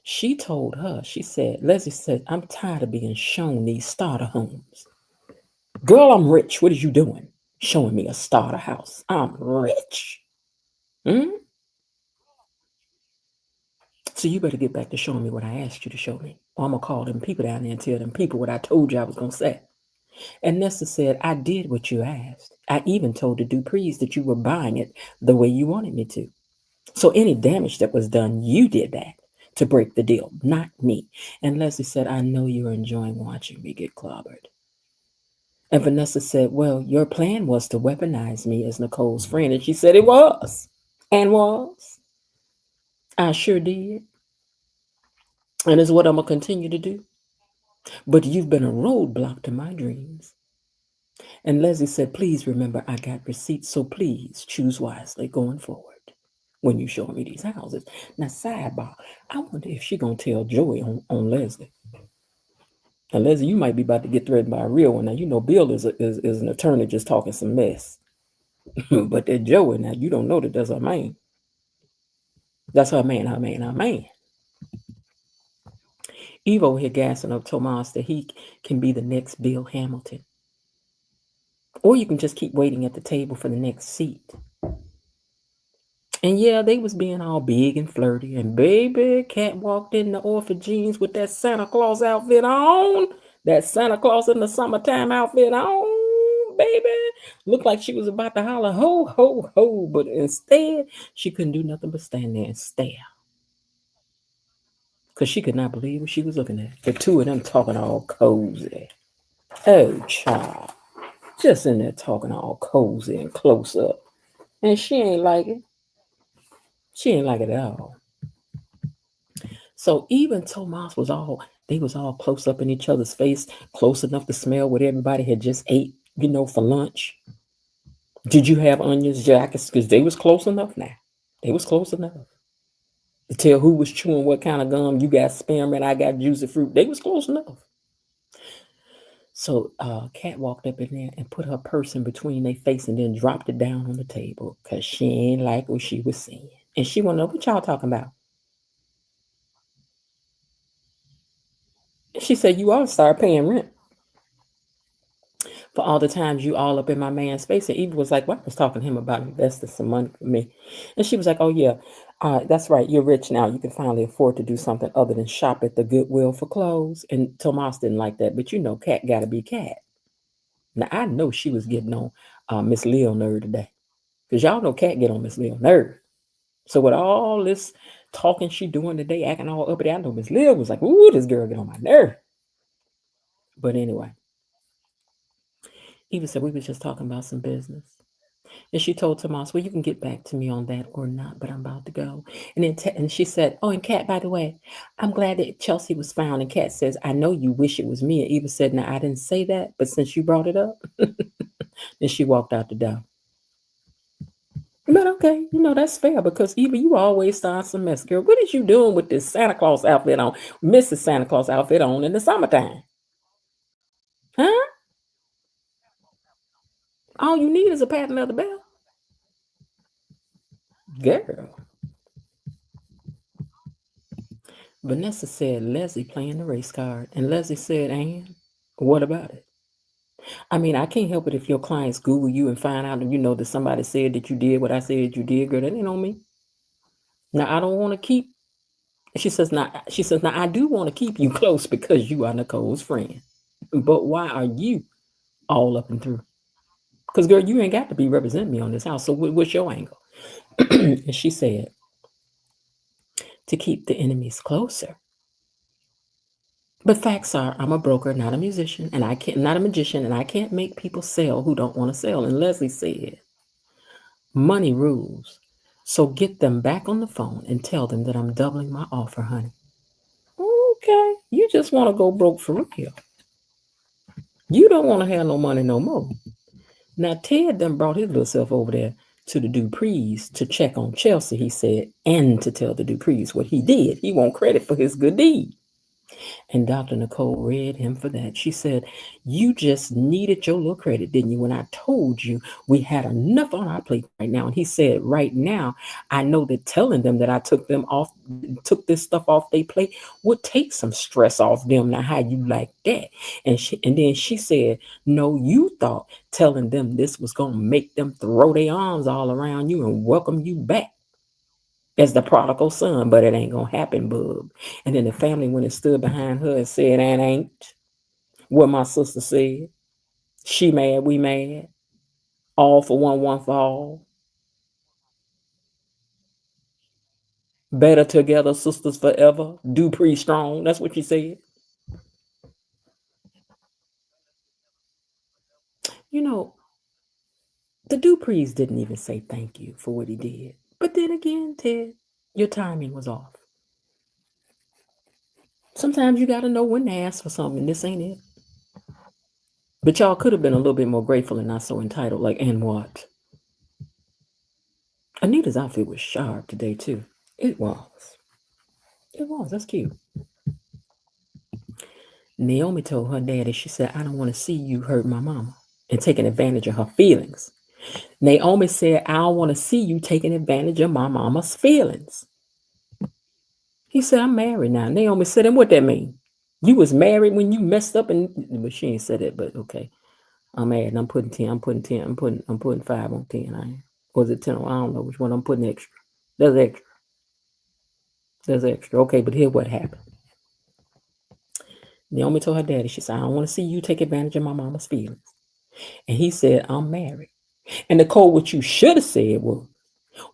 She told her, Leslie said, I'm tired of being shown these starter homes. Girl, I'm rich. What is you doing? Showing me a starter house. I'm rich. So you better get back to showing me what I asked you to show me. Or I'm going to call them people down there and tell them people what I told you I was going to say. And Nessa said, I did what you asked. I even told the Duprees that you were buying it the way you wanted me to. So any damage that was done, you did that to break the deal, not me. And Leslie said, I know you're enjoying watching me get clobbered. And Vanessa said, well, your plan was to weaponize me as Nicole's friend. And she said it was. And was. I sure did. And it's what I'm going to continue to do. But you've been a roadblock to my dreams. And Leslie said, please remember, I got receipts. So please choose wisely going forward when you show me these houses. Now, sidebar, I wonder if she's going to tell Joey on Leslie. Now, Leslie, you might be about to get threatened by a real one. Now, you know Bill is an attorney just talking some mess. But that Joey, now, you don't know that that's her man. That's her man. Evo here gassing up Tomas that he can be the next Bill Hamilton. Or you can just keep waiting at the table for the next seat. And yeah, they was being all big and flirty. And baby, Cat walked in the orphan jeans with that Santa Claus outfit on. That Santa Claus in the summertime outfit on, baby. Looked like she was about to holler, ho, ho, ho. But instead, she couldn't do nothing but stand there and stare. Because she could not believe what she was looking at. The two of them talking all cozy. Oh, child. Just in there talking all cozy and close up. And she ain't like it. She ain't like it at all. So even Tomas they was all close up in each other's face, close enough to smell what everybody had just ate, for lunch. Did you have onions, jackets? Because they was close enough now. They was close enough to tell who was chewing what kind of gum. You got spearmint, I got juicy fruit. They was close enough. So Kat walked up in there and put her purse in between their face and then dropped it down on the table because she ain't like what she was saying. And she want to know what y'all talking about. She said, you ought to start paying rent for all the times you all up in my man's face. And Eva was like, well, I was talking to him about investing some money for me. And she was like, oh, yeah, that's right. You're rich now. You can finally afford to do something other than shop at the Goodwill for clothes. And Tomas didn't like that. But Kat got to be Kat. Now, I know she was getting on Miss Leo nerve today. Because y'all know Kat get on Miss Leo nerve. So with all this talking she doing today, acting all uppity, I know Miss Leo was like, ooh, this girl get on my nerve. But anyway, Eva said we was just talking about some business. And she told Tomas, well, you can get back to me on that or not, but I'm about to go. And then and she said, oh, and Kat, by the way, I'm glad that Chelsea was found. And Kat says, I know you wish it was me. And Eva said, now, I didn't say that, but since you brought it up, then she walked out the door. But okay, that's fair because Eva, you always start some mess. Girl, what is you doing with this Santa Claus outfit on, Mrs. Santa Claus outfit on in the summertime? Huh? All you need is a pattern of the bell. Girl. Vanessa said Leslie playing the race card. And Leslie said, Ann, what about it? I mean, I can't help it if your clients Google you and find out, that somebody said that you did what I said you did, girl. That ain't on me. Now I don't want to keep. She says now. I do want to keep you close because you are Nicole's friend. But why are you all up and through? Because girl, you ain't got to be representing me on this house. So what's your angle? And she said to keep the enemies closer. But facts are, I'm a broker, not a musician, and I can't, not a magician, and I can't make people sell who don't want to sell. And Leslie said, money rules. So get them back on the phone and tell them that I'm doubling my offer, honey. Okay, you just want to go broke for real. You don't want to have no money no more. Now, Ted done brought his little self over there to the Duprees to check on Chelsea, he said, and to tell the Duprees what he did. He want credit for his good deed. And Dr. Nicole read him for that. She said, you just needed your little credit, didn't you? When I told you we had enough on our plate right now. And he said, right now, I know that telling them that I took this stuff off their plate would take some stress off them. Now, how you like that? And then she said, no, you thought telling them this was going to make them throw their arms all around you and welcome you back as the prodigal son, but it ain't gonna happen, bub. And then the family went and stood behind her and said, that ain't what my sister said. She mad, we mad. All for one for all. Better together, sisters forever. Dupree strong. That's what she said. The Duprees didn't even say thank you for what he did. But then again, Ted, your timing was off. Sometimes you gotta know when to ask for something. This ain't it. But y'all could have been a little bit more grateful and not so entitled. Like, and what? Anita's outfit was sharp today, too. It was. That's cute. Naomi told her daddy, she said, I don't want to see you hurt my mama and taking advantage of her feelings. Naomi said, I don't want to see you taking advantage of my mama's feelings. He said, I'm married now. Naomi said, and what that mean? You was married when you messed up but she ain't said it, but okay. I'm married and I'm putting 10, I'm putting 5 on 10. Was it 10? I don't know which one I'm putting extra. That's extra. Okay, but here's what happened. Naomi told her daddy, she said, I don't want to see you take advantage of my mama's feelings. And he said, I'm married. And Nicole, what you should have said was,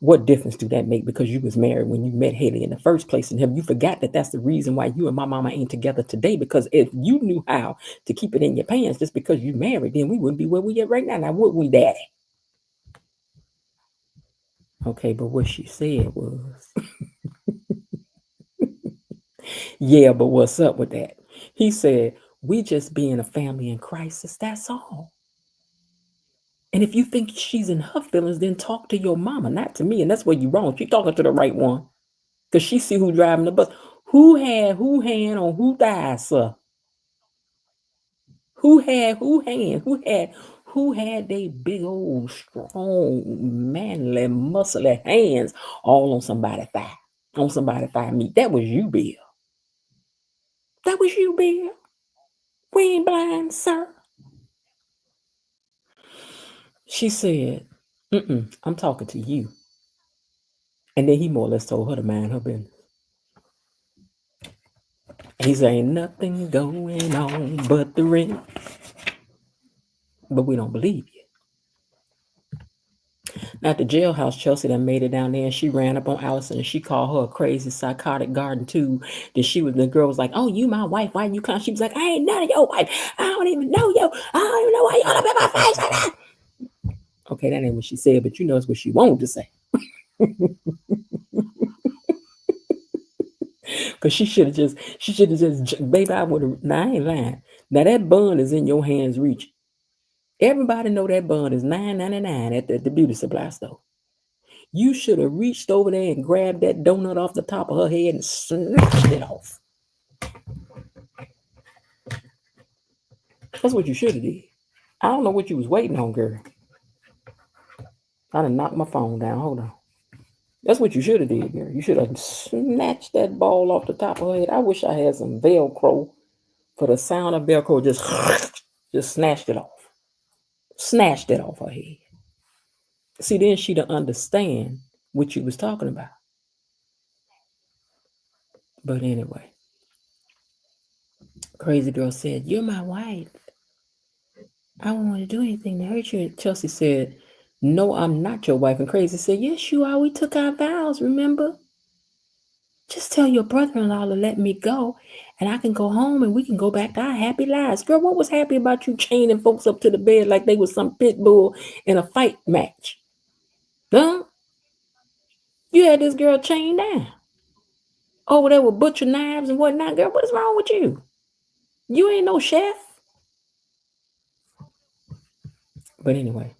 what difference do that make because you was married when you met Haley in the first place? And have you forgot that that's the reason why you and my mama ain't together today? Because if you knew how to keep it in your pants just because you married, then we wouldn't be where we at right now. Now, would we, daddy? Okay, but what she said was, yeah, but what's up with that? He said, we just being a family in crisis, that's all. And if you think she's in her feelings, then talk to your mama, not to me. And that's where you're wrong. You're talking to the right one. Because she see who driving the bus. Who hand on who thighs, sir? Who had they big old strong, manly, muscly hands all on somebody's thigh? On somebody's thigh meat. That was you, Bill. That was you, Bill. We ain't blind, sir. She said, I'm talking to you. And then he more or less told her to mind her business. He said, ain't nothing going on but the rent. But we don't believe you. Now at the jailhouse, Chelsea done made it down there and she ran up on Allison and she called her a crazy psychotic garden too. The girl was like, oh, you my wife, why you come? She was like, I ain't none of your wife. I don't even know you. I don't even know why you all up in my face like that. Okay, that ain't what she said, but you know it's what she wanted to say. Because she should have just, baby, I would have, now I ain't lying. Now that bun is in your hands reach. Everybody know that bun is $9.99 at the beauty supply store. You should have reached over there and grabbed that donut off the top of her head and snatched it off. That's what you should have did. I don't know what you was waiting on, girl. I done knocked my phone down. Hold on. That's what you should have did, girl. You should have snatched that ball off the top of her head. I wish I had some Velcro for the sound of Velcro. Just snatched it off. Snatched it off her head. See, then she don't understand what you was talking about. But anyway, crazy girl said, "You're my wife. I don't want to do anything to hurt you." And Chelsea said, "No, I'm not your wife." And Crazy said, "Yes, you are. We took our vows, remember? Just tell your brother-in-law to let me go, and I can go home and we can go back to our happy lives." Girl, what was happy about you chaining folks up to the bed like they was some pit bull in a fight match? Huh? You had this girl chained down over there with butcher knives and whatnot. Girl, what is wrong with you? You ain't no chef. But anyway,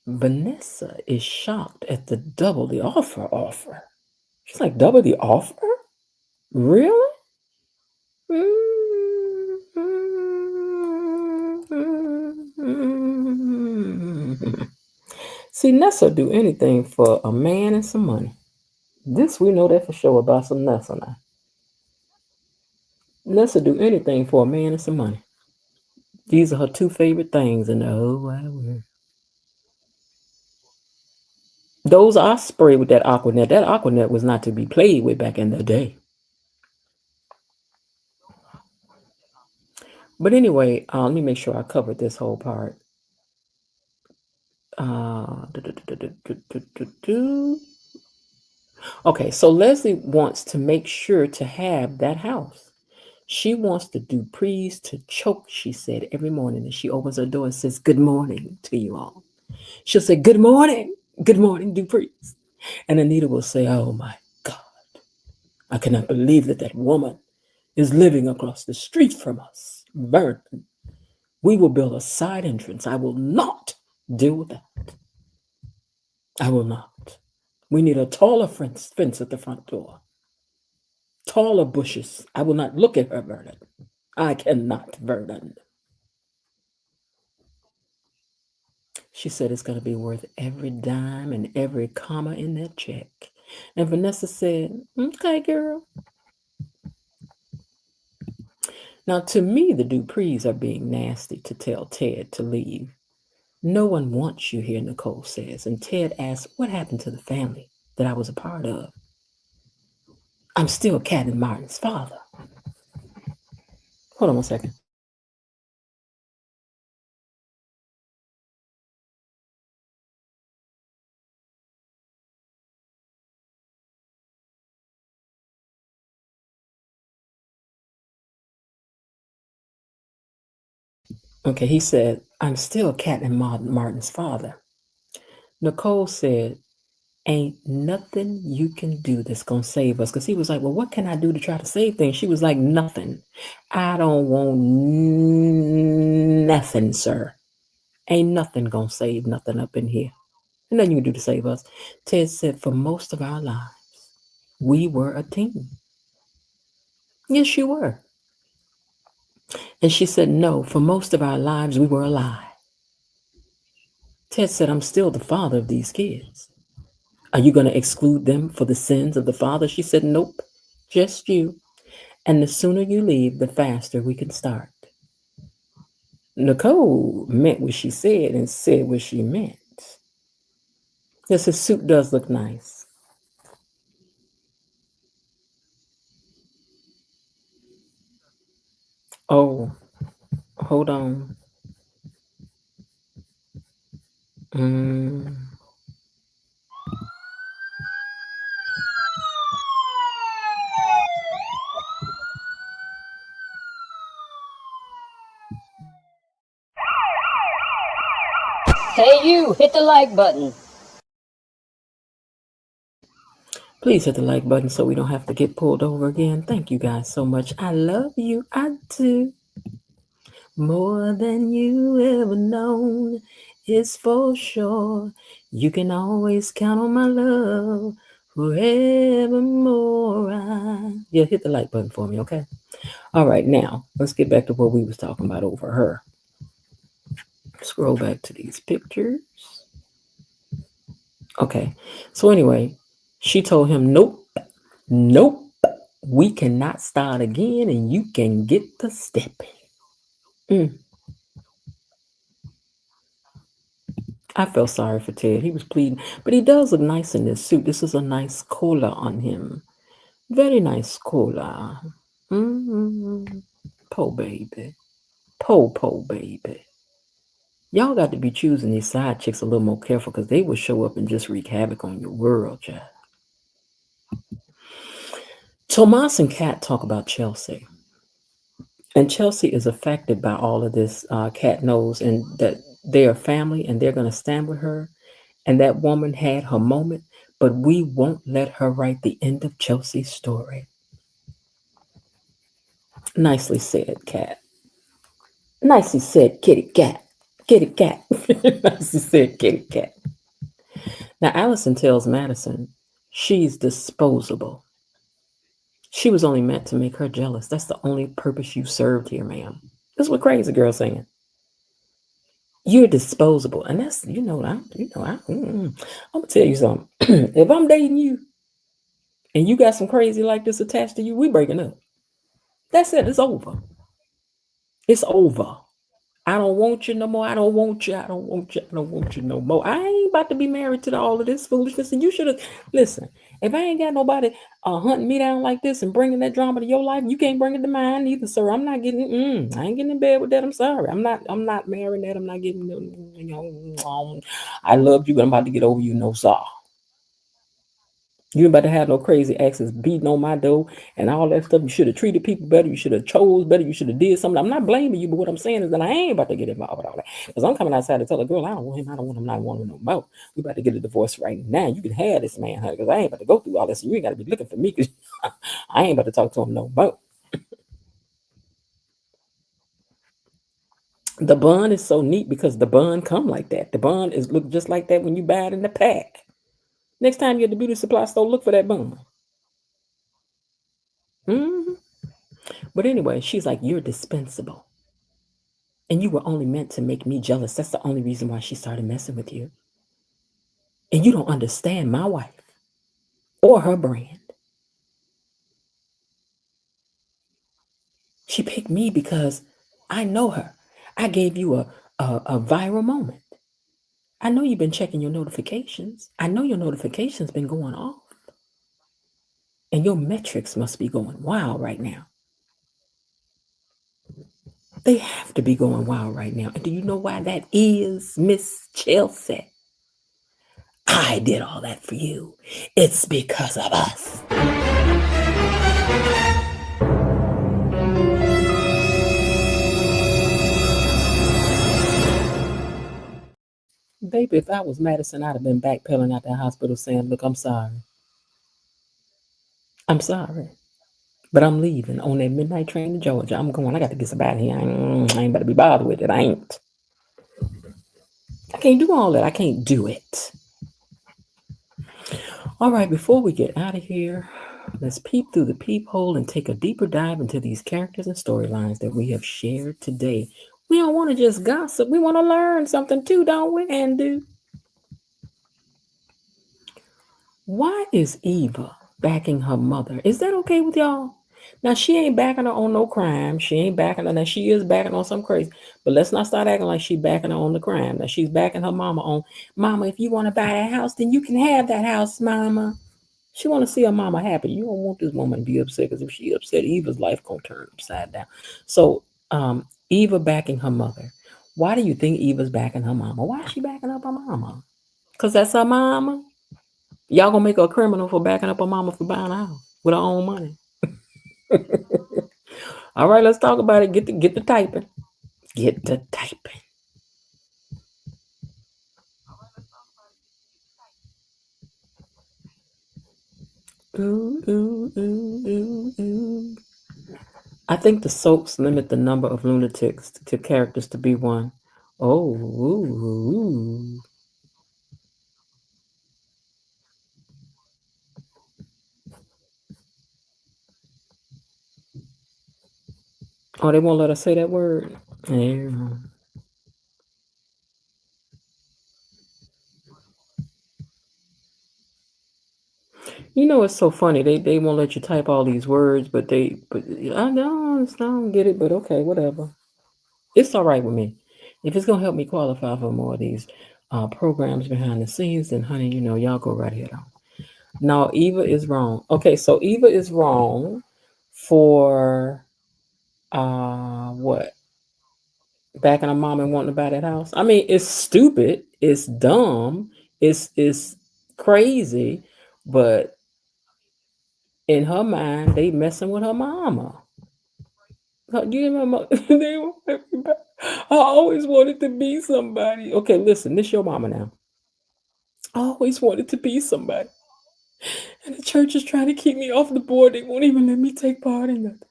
Vanessa is shocked at the double the offer. She's like, double the offer? Really? See, Nessa do anything for a man and some money. This we know that for sure about some Nessa now. Nessa do anything for a man and some money. These are her two favorite things in the whole wide world. Those are sprayed with that Aquanet. That Aquanet was not to be played with back in the day. But anyway, let me make sure I covered this whole part. Okay, so Leslie wants to make sure to have that house. She wants the Duprees to choke, she said, every morning as she opens her door and says, "Good morning" to you all. She'll say, "Good morning, Duprees." And Anita will say, "Oh my God, I cannot believe that woman is living across the street from us. Vernon, we will build a side entrance. I will not deal with that. I will not. We need a taller fence at the front door. Taller bushes. I will not look at her, Vernon. I cannot, Vernon." She said it's going to be worth every dime and every comma in that check. And Vanessa said, "Okay, girl." Now, to me, the Duprees are being nasty to tell Ted to leave. "No one wants you here," Nicole says. And Ted asks, "What happened to the family that I was a part of?" "I'm still Cat and Martin's father." Hold on one second. Okay, he said, "I'm still Cat and Martin's father." Nicole said, "Ain't nothing you can do that's going to save us." Because he was like, "Well, what can I do to try to save things?" She was like, "Nothing. I don't want nothing, sir. Ain't nothing going to save nothing up in here. Ain't nothing you can do to save us." Ted said, "For most of our lives, we were a team." "Yes, you were." And she said, "No, for most of our lives, we were a lie." Ted said, "I'm still the father of these kids. Are you going to exclude them for the sins of the father?" She said, "Nope, just you. And the sooner you leave, the faster we can start." Nicole meant what she said and said what she meant. Yes, his suit does look nice. Oh, hold on. Hey, you, hit the like button. Please hit the like button so we don't have to get pulled over again. Thank you guys so much. I love you. I do. More than you ever known is for sure. You can always count on my love forevermore. Yeah, hit the like button for me, okay? All right, now let's get back to what we was talking about over her. Scroll back to these pictures. Okay, so anyway, she told him, "Nope, nope, we cannot start again and you can get the stepping." I felt sorry for Ted. He was pleading, but he does look nice in this suit. This is a nice collar on him. Very nice collar. Mm-hmm. Po baby. Po baby. Y'all got to be choosing these side chicks a little more careful because they will show up and just wreak havoc on your world, child. Tomas and Kat talk about Chelsea. And Chelsea is affected by all of this. Kat knows and that they are family and they're going to stand with her. And that woman had her moment, but we won't let her write the end of Chelsea's story. Nicely said, Kat. Nicely said, kitty cat. Kitty cat. Nicely said, kitty cat. Now, Allison tells Madison she's disposable. She was only meant to make her jealous. That's the only purpose you served here, ma'am. That's what Crazy Girl's saying. You're disposable, and that's I'm gonna tell you something. If I'm dating you, and you got some crazy like this attached to you, we breaking up. That's it. It's over. It's over. I don't want you no more. I don't want you. I don't want you. I don't want you no more. I ain't about to be married to all of this foolishness. And you should have listen. If I ain't got nobody hunting me down like this and bringing that drama to your life, you can't bring it to mine either, sir. I'm not getting. I ain't getting in bed with that. I'm sorry. I'm not marrying that. I'm not getting. I loved you, but I'm about to get over you. No, sir. You ain't about to have no crazy exes beating on my door and all that stuff. You should have treated people better. You should have chose better. You should have did something. I'm not blaming you, but what I'm saying is that I ain't about to get involved with all that. Because I'm coming outside to tell a girl, I don't want him. I don't want him. I don't want him no more. We about to get a divorce right now. You can have this man, honey, because I ain't about to go through all this. You ain't got to be looking for me because I ain't about to talk to him no more. The bun is so neat because the bun come like that. The bun is look just like that when you buy it in the pack. Next time you're at the beauty supply store, look for that bun. Mm-hmm. But anyway, she's like, you're dispensable. And you were only meant to make me jealous. That's the only reason why she started messing with you. And you don't understand my wife or her brand. She picked me because I know her. I gave you a viral moment. I know you've been checking your notifications. I know your notifications been going off. And your metrics must be going wild right now. They have to be going wild right now. And do you know why that is, Miss Chelsea? I did all that for you. It's because of us. Baby, if I was Madison, I'd have been backpedaling out that hospital saying, look, I'm sorry. I'm sorry. But I'm leaving on that midnight train to Georgia. I'm going. I got to get somebody here. I ain't about to be bothered with it. I ain't. I can't do all that. I can't do it. All right, before we get out of here, let's peep through the peephole and take a deeper dive into these characters and storylines that we have shared today. We don't want to just gossip. We want to learn something too, don't we, Andu? Why is Eva backing her mother? Is that okay with y'all? Now, she ain't backing her on no crime. She ain't backing her. Now, she is backing on some crazy. But let's not start acting like she's backing her on the crime. Now, she's backing her mama on, Mama, if you want to buy that house, then you can have that house, Mama. She want to see her mama happy. You don't want this woman to be upset because if she upset, Eva's life going to turn upside down. So, Eva backing her mother. Why do you think Eva's backing her mama? Why is she backing up her mama? Because that's her mama? Y'all gonna make her a criminal for backing up her mama for buying a house with her own money. All right, let's talk about it. Get the typing. Get the typing. Ooh, ooh, ooh, ooh, ooh. I think the soaps limit the number of lunatics to characters to be one. Oh, ooh, ooh. Oh, they won't let us say that word? Yeah. You know, it's so funny. They won't let you type all these words, but I don't get it, but okay, whatever. It's all right with me. If it's gonna help me qualify for more of these programs behind the scenes, then honey, y'all go right ahead on. No, Eva is wrong. Okay, so Eva is wrong for what? Backing her mom and wanting to buy that house. I mean, it's stupid, it's dumb, it's crazy, but in her mind, they messing with her mama. You remember? They won't let me back. I always wanted to be somebody. Okay, listen, this your mama now. I always wanted to be somebody. And the church is trying to keep me off the board. They won't even let me take part in that.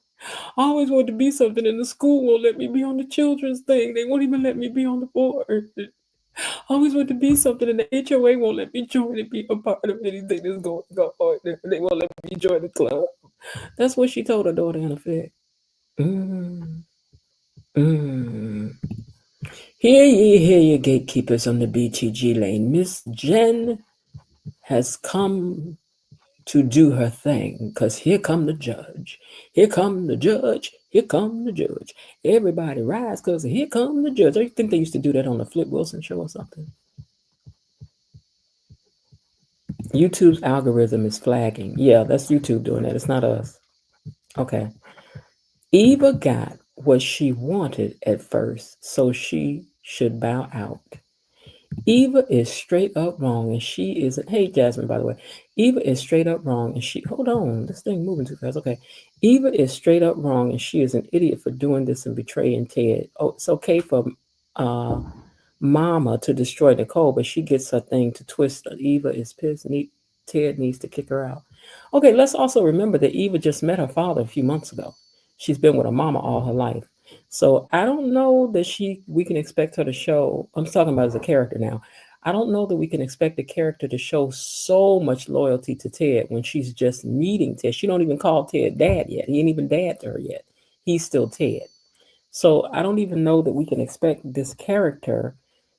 I always wanted to be something, and the school won't let me be on the children's thing. They won't even let me be on the board. I always wanted to be something, and the HOA won't let me join and be a part of anything that's going on. They won't let me join the club. That's what she told her daughter in effect. Mm. Mm. Hear ye, gatekeepers on the BTG lane. Miss Jen has come to do her thing, because here come the judge. Here come the judge. Here come the judge. Everybody rise, because here come the judge. I think they used to do that on the Flip Wilson show or something. YouTube's algorithm is flagging. Yeah, that's YouTube doing that. It's not us. Okay. Eva got what she wanted at first, so she should bow out. Eva is straight up wrong, and she isn't. Hey, Jasmine, by the way. Eva is straight up wrong, and she. Hold on, this thing moving too fast. Okay. Eva is straight up wrong, and she is an idiot for doing this and betraying Ted. Oh, it's okay for Mama to destroy Nicole, but she gets her thing to twist. Eva is pissed. Ted needs to kick her out. Okay, let's also remember that Eva just met her father a few months ago. She's been with her mama all her life. So I don't know that we can expect her to show. I'm talking about as a character now. I don't know that we can expect the character to show so much loyalty to Ted when she's just meeting Ted. She don't even call Ted dad yet. He ain't even dad to her yet. He's still Ted. So I don't even know that we can expect this character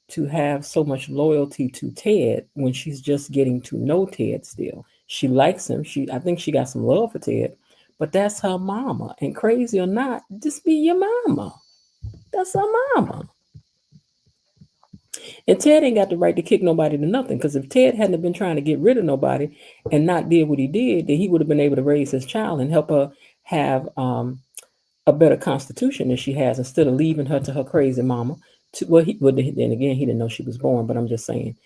to have so much loyalty to Ted when she's just getting to know Ted still. She likes him. I think she got some love for Ted, but that's her mama. And crazy or not, just be your mama. That's her mama. And Ted ain't got the right to kick nobody to nothing, because if Ted hadn't been trying to get rid of nobody and not did what he did, then he would have been able to raise his child and help her have a better constitution than she has, instead of leaving her to her crazy mama. Then again, he didn't know she was born, but I'm just saying,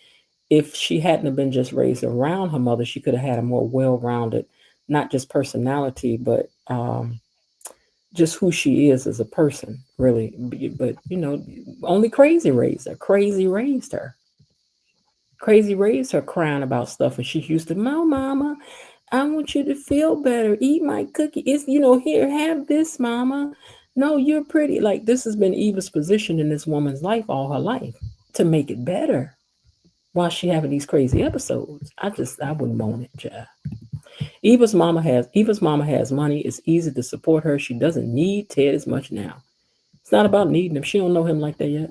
if she hadn't have been just raised around her mother, she could have had a more well-rounded, not just personality, but just who she is as a person, really. But only crazy raised her. Crazy raised her. Crazy raised her crying about stuff, and she used to, Mama, I want you to feel better. Eat my cookie. It's, here, have this, Mama. No, you're pretty. Like, this has been Eva's position in this woman's life all her life, to make it better while she having these crazy episodes. I wouldn't want it, child. Eva's mama has money. It's easy to support her. She doesn't need Ted as much now. It's not about needing him. She don't know him like that yet.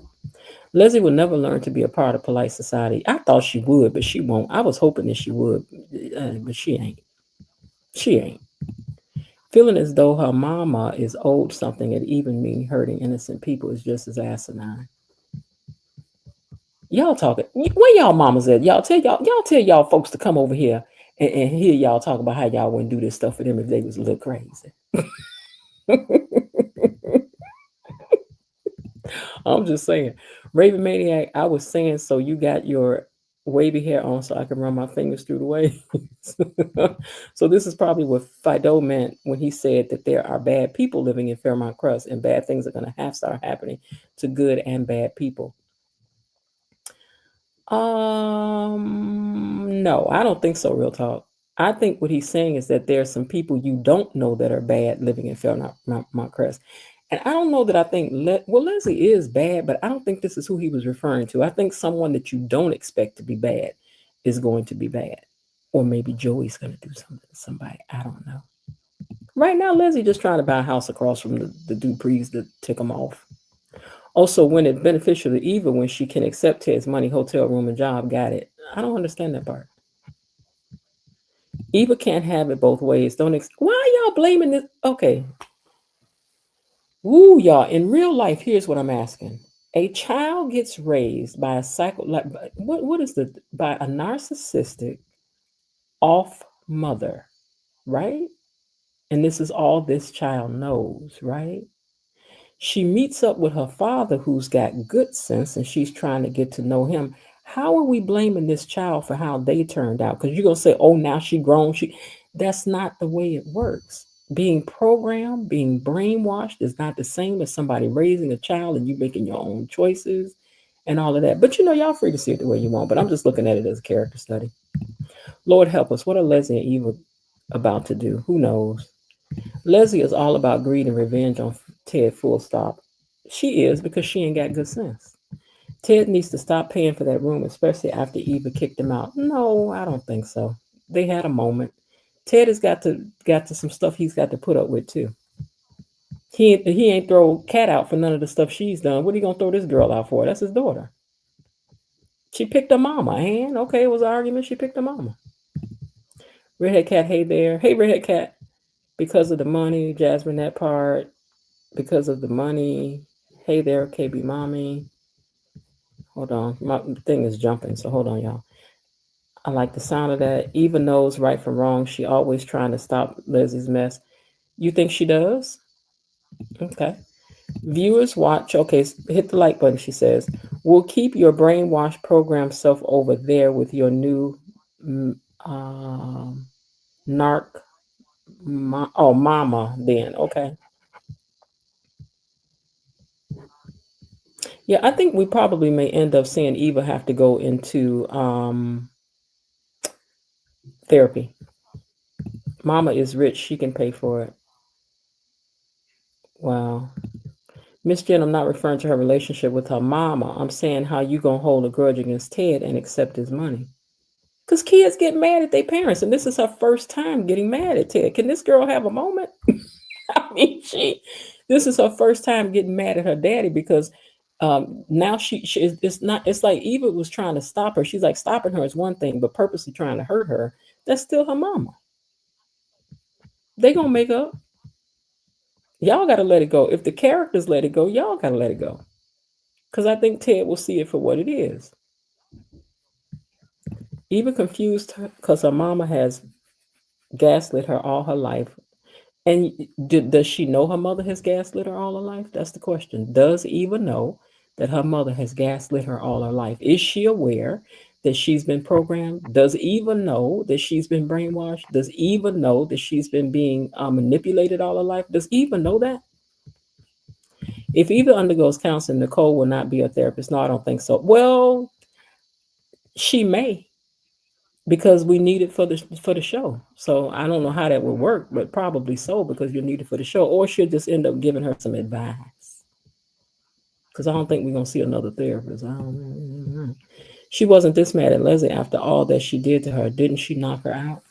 Leslie will never learn to be a part of polite society. I thought she would, but she won't. I was hoping that she would, but she ain't. She ain't. Feeling as though her mama is owed something, and even me hurting innocent people, is just as asinine. Y'all talking? Where y'all mamas at? Y'all tell y'all folks to come over here and hear y'all talk about how y'all wouldn't do this stuff for them if they was a little crazy. I'm just saying. Raven Maniac, I was saying, so you got your wavy hair on so I can run my fingers through the waves. So this is probably what Fido meant when he said that there are bad people living in Fairmont Crest, and bad things are going to start happening to good and bad people. No, I don't think so, real talk. I think what he's saying is that there are some people you don't know that are bad living in Fairmont Crest. And I don't know that I think, Leslie is bad, but I don't think this is who he was referring to. I think someone that you don't expect to be bad is going to be bad. Or maybe Joey's going to do something to somebody. I don't know. Right now, Leslie just trying to buy a house across from the Duprees to tick them off. Also, when it's beneficial to Eva when she can accept Ted's money, hotel room, and job. Got it. I don't understand that part. Eva can't have it both ways. Why are y'all blaming this? Okay. Woo, y'all. In real life, here's what I'm asking. A child gets raised by a what is the by a narcissistic off mother, right? And this is all this child knows, right? She meets up with her father who's got good sense and she's trying to get to know him. How are we blaming this child for how they turned out? Because you're gonna say, oh, now she grown. That's not the way it works. Being programmed, being brainwashed is not the same as somebody raising a child and you making your own choices and all of that. But y'all free to see it the way you want. But I'm just looking at it as a character study. Lord help us. What are Leslie and Eva about to do? Who knows? Leslie is all about greed and revenge on Ted, full stop. She is because she ain't got good sense. Ted needs to stop paying for that room, especially after Eva kicked him out. No, I don't think so. They had a moment. Ted has got to some stuff he's got to put up with too. He ain't throw Cat out for none of the stuff she's done. What are you gonna throw this girl out for? That's his daughter. She picked her mama, and okay, it was an argument. She picked her mama. Redhead Cat, hey there. Hey, Redhead Cat. Because of the money, Jasmine, that part. Because of the money. Hey there, KB Mommy. Hold on. My thing is jumping, so hold on, y'all. I like the sound of that. Eva knows right from wrong. She always trying to stop Leslie's mess. You think she does? Okay. Viewers watch. Okay, hit the like button, she says. We'll keep your brainwashed program self over there with your new narc. Mama, then. Okay. Yeah, I think we probably may end up seeing Eva have to go into therapy. Mama is rich. She can pay for it. Wow. Miss Jen, I'm not referring to her relationship with her mama. I'm saying how you going to hold a grudge against Ted and accept his money. Because kids get mad at their parents, and this is her first time getting mad at Ted. Can this girl have a moment? I mean, this is her first time getting mad at her daddy because now it's like Eva was trying to stop her. She's like, stopping her is one thing, but purposely trying to hurt her, that's still her mama. They gonna make up. Y'all gotta let it go. If the characters let it go, y'all gotta let it go. Because I think Ted will see it for what it is. Eva confused her because her mama has gaslit her all her life. And does she know her mother has gaslit her all her life? That's the question. Does Eva know that her mother has gaslit her all her life? Is she aware that she's been programmed? Does Eva know that she's been brainwashed? Does Eva know that she's been being manipulated all her life? Does Eva know that? If Eva undergoes counseling, Nicole will not be a therapist. No, I don't think so. Well, she may, because we need it for the show. So I don't know how that would work, but probably so, because you need it for the show. Or she'll just end up giving her some advice. Because I don't think we're gonna see another therapist. I don't know. She wasn't this mad at Leslie after all that she did to her. Didn't she knock her out?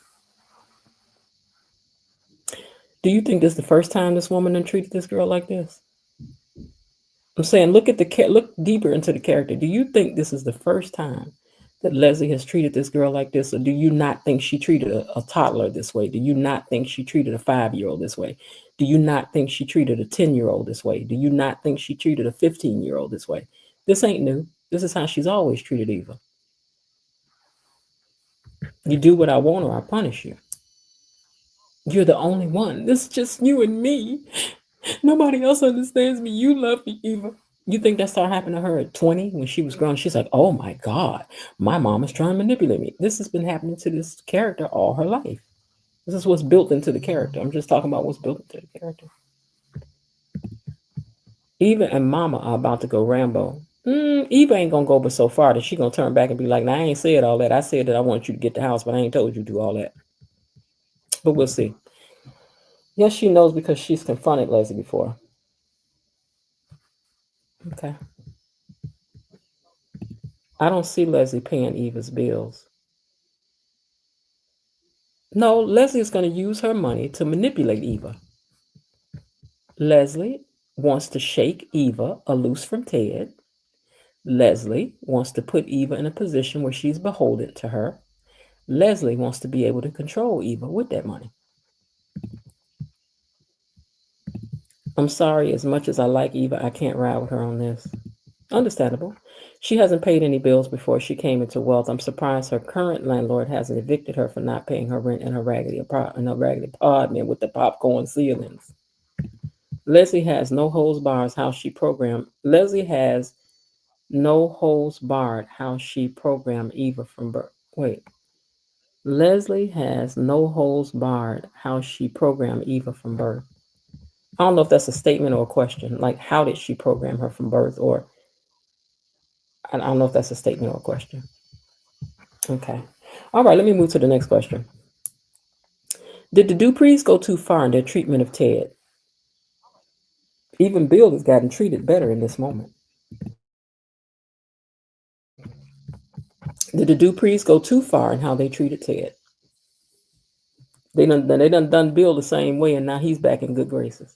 Do you think this is the first time this woman done treated this girl like this? I'm saying look deeper into the character. Do you think this is the first time that Leslie has treated this girl like this? Or do you not think she treated a toddler this way? Do you not think she treated a 5-year-old this way? Do you not think she treated a 10-year-old this way? Do you not think she treated a 15-year-old this way? This ain't new. This is how she's always treated Eva. You do what I want or I punish you. You're the only one. This is just you and me. Nobody else understands me. You love me, Eva. You think that started happening to her at 20 when she was grown? She's like, oh my God, my mom is trying to manipulate me. This has been happening to this character all her life. This is what's built into the character. I'm just talking about what's built into the character. Eva and Mama are about to go Rambo. Eva ain't gonna go but so far that she gonna turn back and be like, nah, I ain't said all that. I said that I want you to get the house, but I ain't told you to do all that. But we'll see. Yes, she knows because she's confronted Leslie before. Okay. I don't see Leslie paying Eva's bills. No, Leslie is going to use her money to manipulate Eva. Leslie wants to shake Eva loose from Ted. Leslie wants to put Eva in a position where she's beholden to her. Leslie wants to be able to control Eva with that money. I'm sorry, as much as I like Eva, I can't ride with her on this. Understandable. She hasn't paid any bills before she came into wealth. I'm surprised her current landlord hasn't evicted her for not paying her rent in her raggedy apartment with the popcorn ceilings. Leslie has no holds bars how she programmed. Leslie has no holds barred how she programmed Eva from birth. Wait. Leslie has no holds barred how she programmed Eva from birth. I don't know if that's a statement or a question. Like, how did she program her from birth? Or I don't know if that's a statement or a question. Okay. All right, let me move to the next question. Did the Duprees go too far in their treatment of Ted? Even Bill has gotten treated better in this moment. Did the Duprees go too far in how they treated Ted? They done Bill the same way, and now he's back in good graces.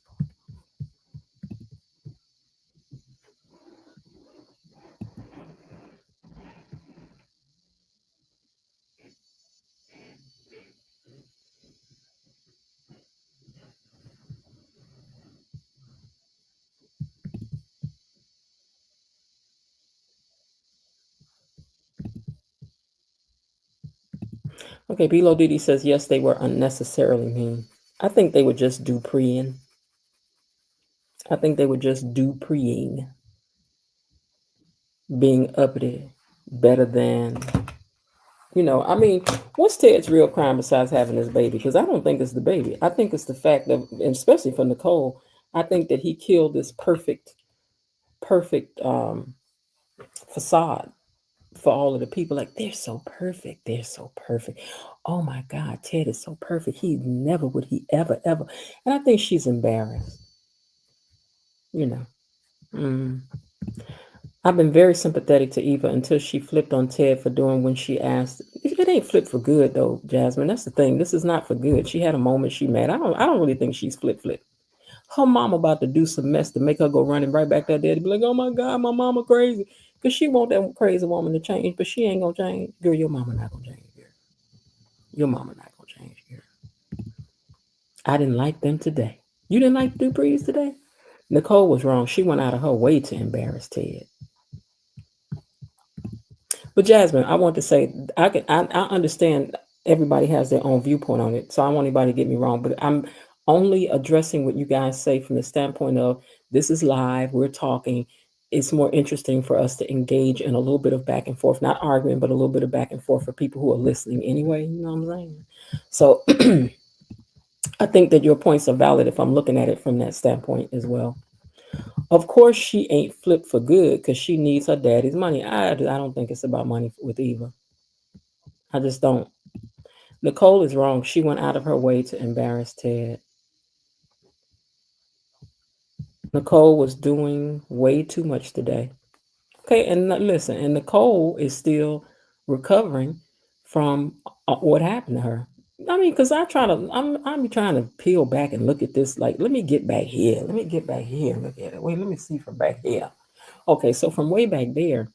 Okay, Bilo Didi says yes, they were unnecessarily mean. I think they were just Dupreeing. I think they were just Dupreeing, being uppity, better than. I mean, what's Ted's real crime besides having this baby? Because I don't think it's the baby. I think it's the fact that, and especially for Nicole, I think that he killed this perfect facade for all of the people. Like, they're so perfect. They're so perfect. Oh my God, Ted is so perfect. He never would he ever, ever. And I think she's embarrassed. Mm. I've been very sympathetic to Eva until she flipped on Ted for doing when she asked. It ain't flipped for good though, Jasmine. That's the thing. This is not for good. She had a moment she mad. I don't really think she's flip. Her mom about to do some mess to make her go running right back to her daddy. Be like, oh my God, my mama crazy. Because she want that crazy woman to change, but she ain't gonna change. Girl, your mama not gonna change, girl. Your mama not gonna change, girl. I didn't like them today. You didn't like Duprees today? Nicole was wrong. She went out of her way to embarrass Ted. But Jasmine, I want to say I understand everybody has their own viewpoint on it, so I don't want anybody to get me wrong. But I'm only addressing what you guys say from the standpoint of this is live, we're talking. It's more interesting for us to engage in a little bit of back and forth, not arguing, but a little bit of back and forth for people who are listening anyway. You know what I'm saying? So I think that your points are valid if I'm looking at it from that standpoint as well. Of course, she ain't flipped for good because she needs her daddy's money. I don't think it's about money with Eva. I just don't. Nicole is wrong. She went out of her way to embarrass Ted. Nicole was doing way too much today. Okay, and listen, and Nicole is still recovering from what happened to her. I mean, because I'm trying to peel back and look at this. Like, let me get back here. Let me get back here and look at it. Wait, let me see from back here. Okay, so from way back there,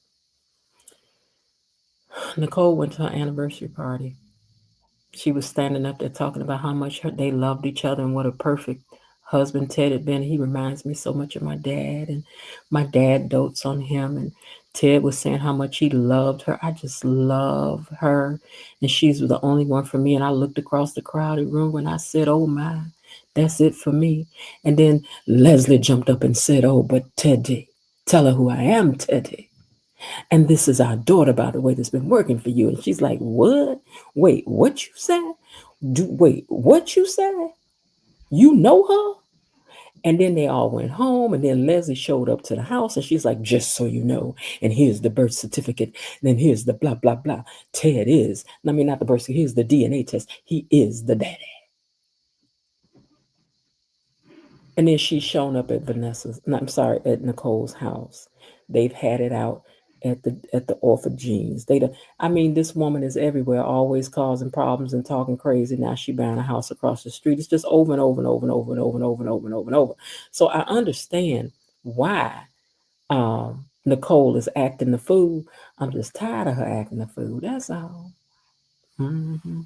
Nicole went to her anniversary party. She was standing up there talking about how much they loved each other and what a perfect husband Ted had been. He reminds me so much of my dad, and my dad dotes on him. And Ted was saying how much he loved her. I just love her, and she's the only one for me. And I looked across the crowded room and I said, oh my, that's it for me. And then Leslie jumped up and said, oh, but Teddy, tell her who I am, Teddy. And this is our daughter, by the way, that's been working for you. And she's like, what? Wait, what you said? Wait, what you said? You know her? And then they all went home. And then Leslie showed up to the house. And she's like, just so you know. And here's the birth certificate. And then here's the blah, blah, blah. Ted is. I mean, not the birth certificate. Here's the DNA test. He is the daddy. And then she's shown up at at Nicole's house. They've had it out at the orphanages. This woman is everywhere, always causing problems and talking crazy. Now she buying a house across the street. It's just over and over and over and over and over and over and over and over and over. So I understand why Nicole is acting the fool. I'm just tired of her acting the fool. That's all. Mm-hmm.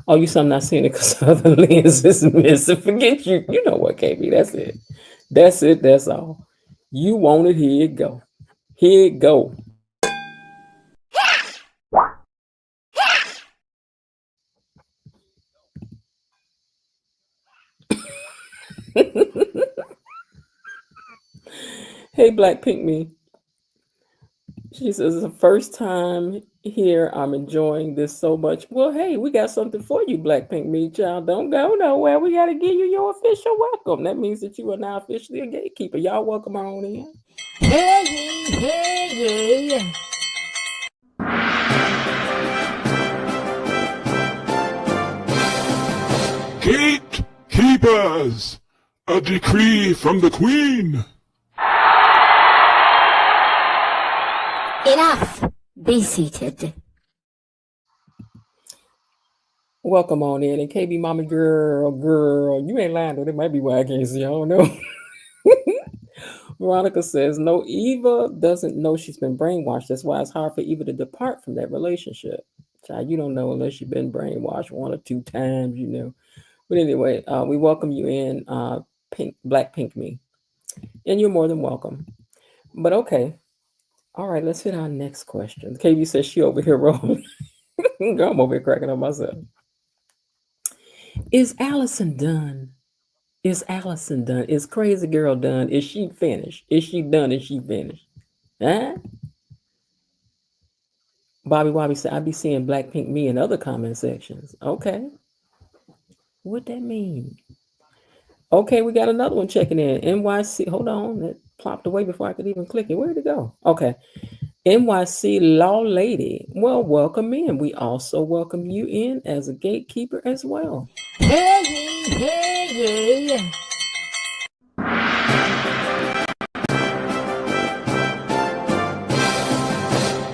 Oh, you some not seeing it because other lens is missing. Forget you. You know what, KB? That's it. That's it. That's all. You want it? Here it go. Here it go. Hey, Black Pink Me. She says, it's the first time here. I'm enjoying this so much. Well, hey, we got something for you, Black Pink Me, child. Don't go nowhere. We got to give you your official welcome. That means that you are now officially a gatekeeper. Y'all welcome on in. Hey, hey, hey. Gatekeepers! A decree from the Queen! Enough. Be seated. Welcome on in. And KB Mama girl, you ain't lying though. That might be why I can't see. I don't know. Veronica says, no, Eva doesn't know she's been brainwashed. That's why it's hard for Eva to depart from that relationship. Child, you don't know unless you've been brainwashed 1 or 2 times, you know. But anyway, we welcome you in, Black Pink Me. And you're more than welcome. But okay. All right, let's hit our next question. KB says she over here rolling. Girl, I'm over here cracking up myself. Is Allison done? Is Allison done? Is Crazy Girl done? Is she finished? Is she done? Is she finished? Huh? Bobby said, I be seeing Black Pink Me in other comment sections. Okay. What that mean? Okay, we got another one checking in. NYC, hold on. That plopped away before I could even click it. Where'd it go? Okay. NYC Law Lady. Well, welcome in. We also welcome you in as a gatekeeper as well. Hey, hey, hey.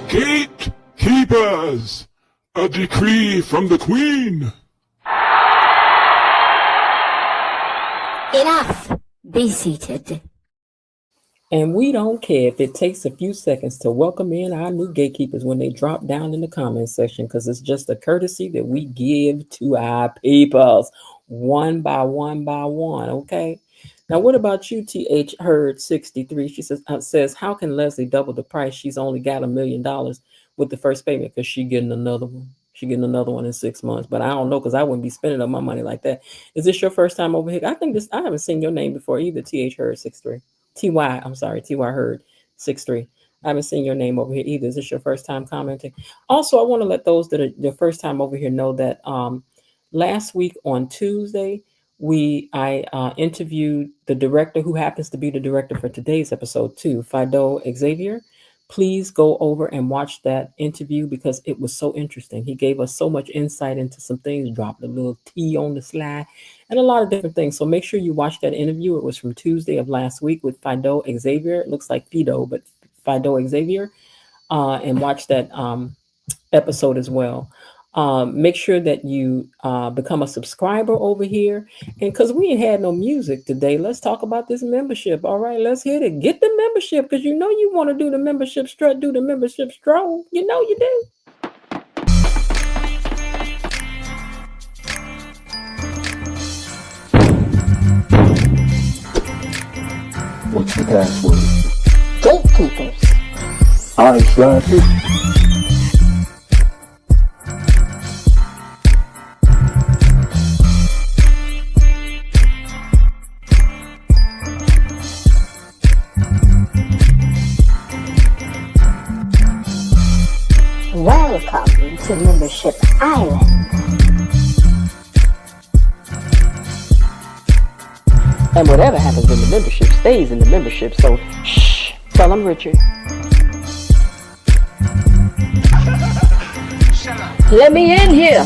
Gatekeepers! A decree from the Queen! Enough. Be seated. And we don't care if it takes a few seconds to welcome in our new gatekeepers when they drop down in the comment section, because it's just a courtesy that we give to our peoples one by one by one. Okay. Now, what about you, TH Heard 63? She says, how can Leslie double the price? She's only got $1 million with the first payment because she getting another one. She getting another one in 6 months, but I don't know because I wouldn't be spending up my money like that. Is this your first time over here? I haven't seen your name before either, TH Heard 63. TY Heard 63. I haven't seen your name over here either. Is this your first time commenting? Also, I want to let those that are the first time over here know that last week on Tuesday, I interviewed the director who happens to be the director for today's episode too, Fido Xavier. Please go over and watch that interview because it was so interesting. He gave us so much insight into some things, dropped a little tea on the slide, and a lot of different things. So make sure you watch that interview. It was from Tuesday of last week with Fido Xavier. It looks like Fido, but Fido Xavier. And watch that episode as well. Make sure that you become a subscriber over here. And because we ain't had no music today, let's talk about this membership. All right, let's hit it. Get the membership because you know you want to do the membership strut, do the membership stroll. You know you do. What's the password? Gatekeepers. I slide it. Welcome to Membership Island. And whatever happens in the membership stays in the membership. So, shh, tell them, Richard. Let me in here.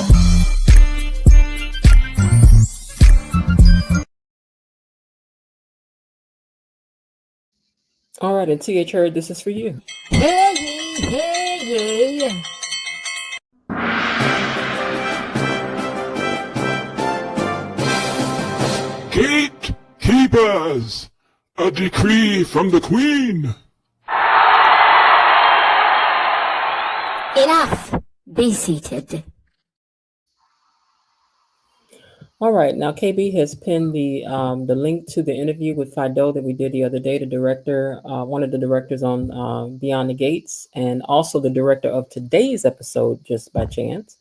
All right, and TH Heard, this is for you. Hey, hey, hey. Gatekeepers! A decree from the Queen! Enough. Be seated. All right, now KB has pinned the link to the interview with Fido that we did the other day. The director, one of the directors on Beyond the Gates, and also the director of today's episode, just by chance.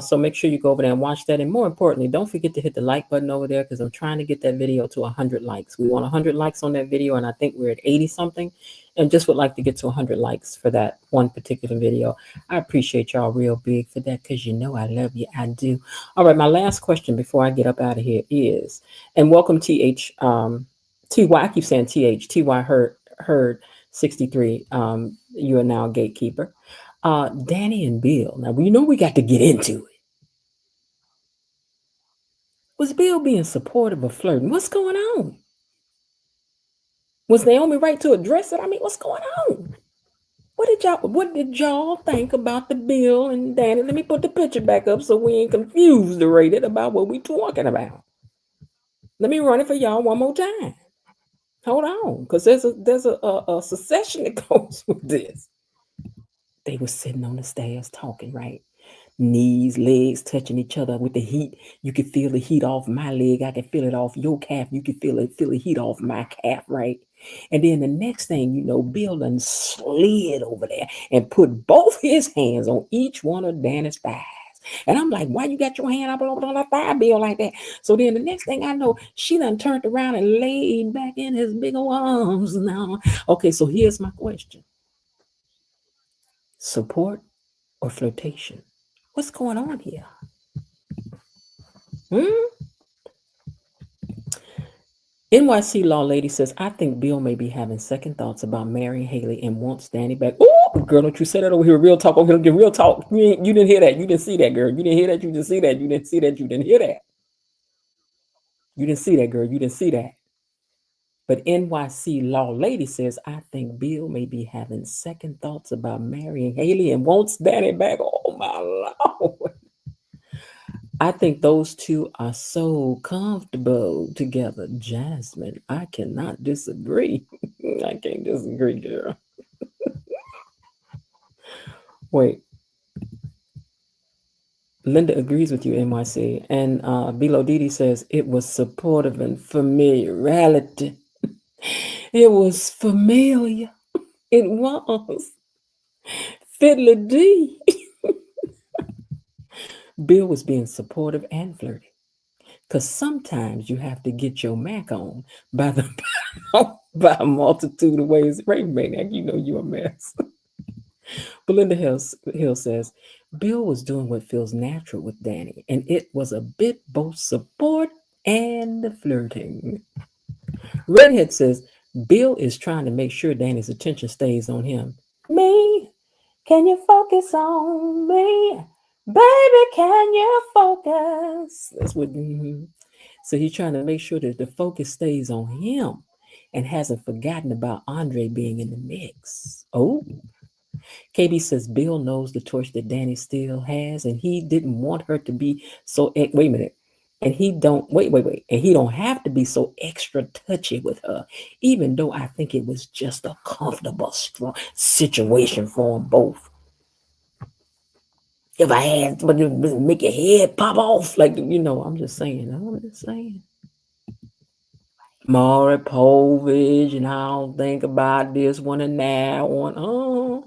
So make sure you go over there and watch that. And more importantly, don't forget to hit the like button over there because I'm trying to get that video to 100 likes. We want 100 likes on that video, and I think we're at 80 something. And just would like to get to 100 likes for that one particular video. I appreciate y'all real big for that because you know I love you. I do. All right, my last question before I get up out of here is, and welcome TY. I keep saying TY heard 63. You are now a gatekeeper. Danny and Bill. Now we know we got to get into it. Was Bill being supportive or flirting? What's going on? Was Naomi right to address it? I mean, what's going on? What did y'all think about the Bill and Danny? Let me put the picture back up so we ain't confused or rated about what we talking about. Let me run it for y'all one more time. Hold on, because there's a succession that goes with this. They were sitting on the stairs talking, right? Knees, legs touching each other with the heat. You can feel the heat off my leg. I can feel it off your calf. You can feel the heat off my calf, right? And then the next thing you know, Bill done slid over there and put both his hands on each one of Danny's thighs. And I'm like, why you got your hand up on the thigh, Bill, like that? So then the next thing I know, she done turned around and laid back in his big old arms now. Okay, so here's my question. Support or flirtation? What's going on here? NYC Law Lady says, I think Bill may be having second thoughts about marrying Haley and wants Danny back. Oh, girl, don't you say that over here. Real talk over here. Get real talk. You didn't hear that. You didn't see that, girl. You didn't hear that. You didn't see that. You didn't see that. You didn't hear that. You didn't see that, girl. You didn't see that. But NYC Law Lady says, I think Bill may be having second thoughts about marrying Haley and wants Danny back. Oh, my Lord. I think those two are so comfortable together. Jasmine, I cannot disagree. I can't disagree, girl. Wait. Linda agrees with you, NYC. And Bilo Didi says it was supportive and familiarity. It was familiar. It was. Fiddler D. Bill was being supportive and flirty. Because sometimes you have to get your Mac on by a multitude of ways. Raven Maniac, you know you're a mess. Belinda Hill says, Bill was doing what feels natural with Danny, and it was a bit both support and flirting. Redhead says, Bill is trying to make sure Danny's attention stays on him. Me? Can you focus on me? Baby, can you focus? That's what. So he's trying to make sure that the focus stays on him and hasn't forgotten about Andre being in the mix. Oh. KB says Bill knows the torch that Danny still has, and he didn't want her to be so. Wait a minute. And he don't wait. And he don't have to be so extra touchy with her, even though I think it was just a comfortable, strong situation for them both. If I had to make your head pop off, like, I'm just saying. Maury Povich, and I don't think about this one and that one. Oh.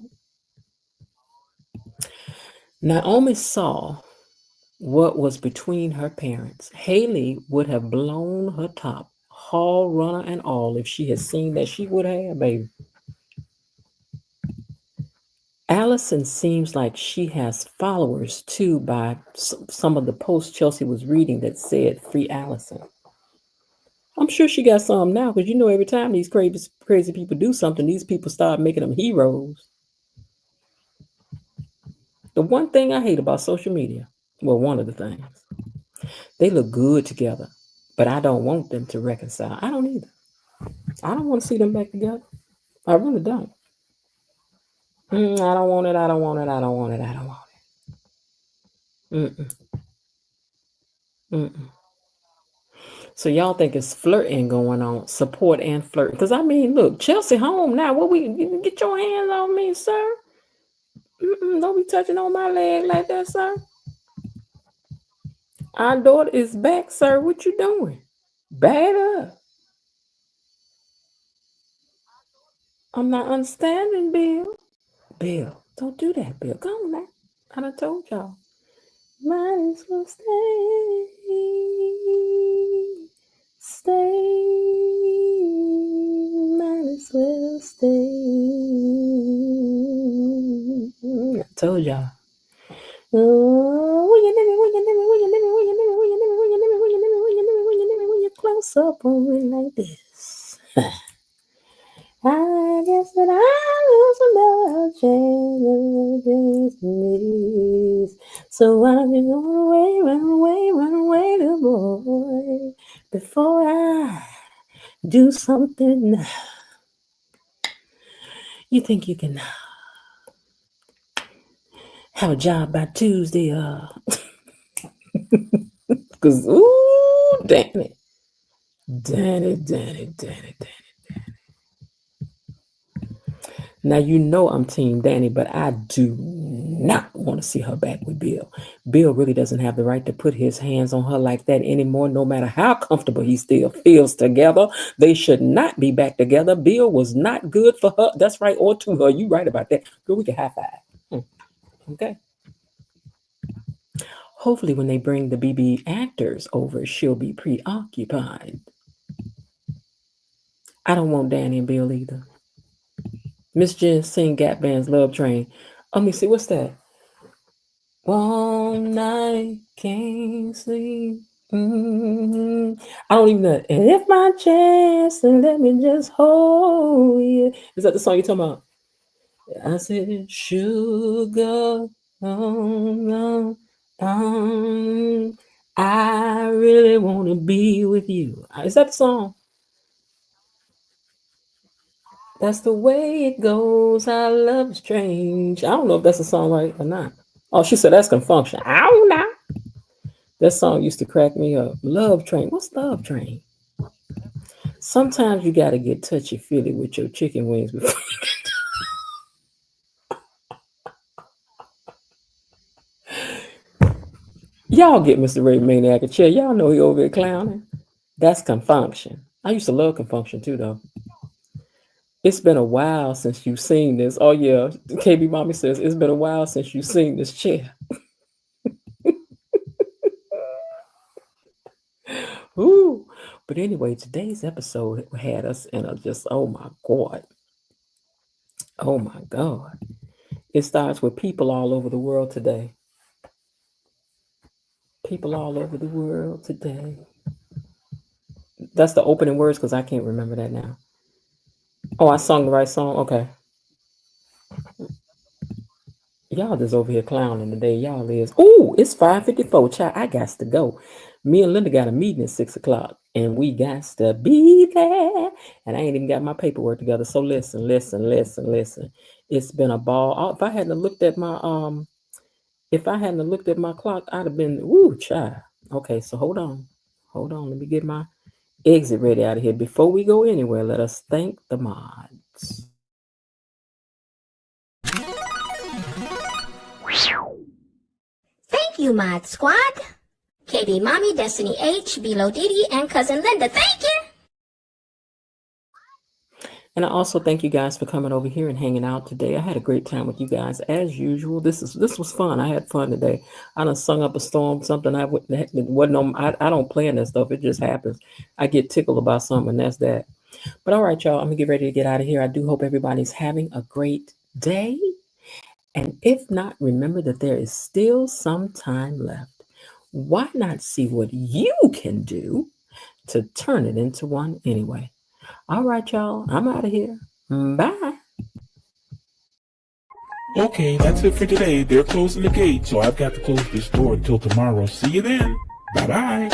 Naomi saw what was between her parents. Haley would have blown her top, hall runner and all, if she had seen that. She would have, baby. Allison seems like she has followers too by some of the posts Chelsea was reading that said free Allison. I'm sure she got some now, because every time these crazy people do something, these people start making them heroes. The one thing I hate about social media, well, one of the things, they look good together, but I don't want them to reconcile. I don't either. I don't want to see them back together. I really don't. I don't want it. I don't want it. I don't want it. I don't want it. So y'all think it's flirting going on, support and flirt? Because look, Chelsea home now. You get your hands on me, sir? Don't be touching on my leg like that, sir. Our daughter is back, sir. What you doing? Bad up. I'm not understanding, Bill. Bill, don't do that, Bill. Go on now. I done told y'all. Might as well stay. Stay. Might as well stay. I told y'all. Oh, will you close up on me like this? I guess that I lose another chance to miss. So why don't you run away, little boy, before I do something you think you can have a job by Tuesday, cause ooh, Danny. Now you know I'm Team Danny, but I do not want to see her back with Bill. Bill really doesn't have the right to put his hands on her like that anymore, no matter how comfortable he still feels together. They should not be back together. Bill was not good for her. That's right, or to her. You right about that. Girl, we can high five. Okay. Hopefully when they bring the BB actors over, she'll be preoccupied. I don't want Danny and Bill either. Miss Jen sing Gap Band's Love Train. Let me see, what's that? One night can't sleep. I don't even know. And if my chance, then let me just hold you. Is that the song you're talking about? I said, sugar, I really want to be with you. Is that the song? That's the way it goes. I love strange. I don't know if that's a song right or not. Oh, she said that's Confunction. I don't know. That song used to crack me up. Love Train. What's Love Train? Sometimes you got to get touchy-feely with your chicken wings before y'all get Mr. Ray Maniac a chair. Y'all know he over here clowning. That's Confunction. I used to love Confunction too, though. It's been a while since you've seen this. Oh, yeah. KB Mommy says, it's been a while since you've seen this chair. Ooh. But anyway, today's episode had us in a just, oh, my God. Oh, my God. It starts with people all over the world today. People all over the world today. That's the opening words because I can't remember that now. Oh, I sung the right song? Okay. Y'all just over here clowning today. Y'all is. Ooh, it's 5:54. Child, I got to go. Me and Linda got a meeting at 6 o'clock. And we got to be there. And I ain't even got my paperwork together. So listen. It's been a ball. If I hadn't looked at my clock, I'd have been, ooh, child. Okay, so hold on. Let me get my exit ready out of here. Before we go anywhere, let us thank the mods. Thank you, Mod Squad. KB Mommy, Destiny H, Bilo Didi, and Cousin Linda. Thank you. And I also thank you guys for coming over here and hanging out today. I had a great time with you guys as usual. This was fun. I had fun today. I done sung up a storm, something I don't plan that stuff. It just happens. I get tickled about something, and that's that. But all right, y'all, I'm gonna get ready to get out of here. I do hope everybody's having a great day. And if not, remember that there is still some time left. Why not see what you can do to turn it into one anyway? All right, y'all, I'm out of here. Bye. Okay, that's it for today. They're closing the gate, so I've got to close this door until tomorrow. See you then. Bye-bye.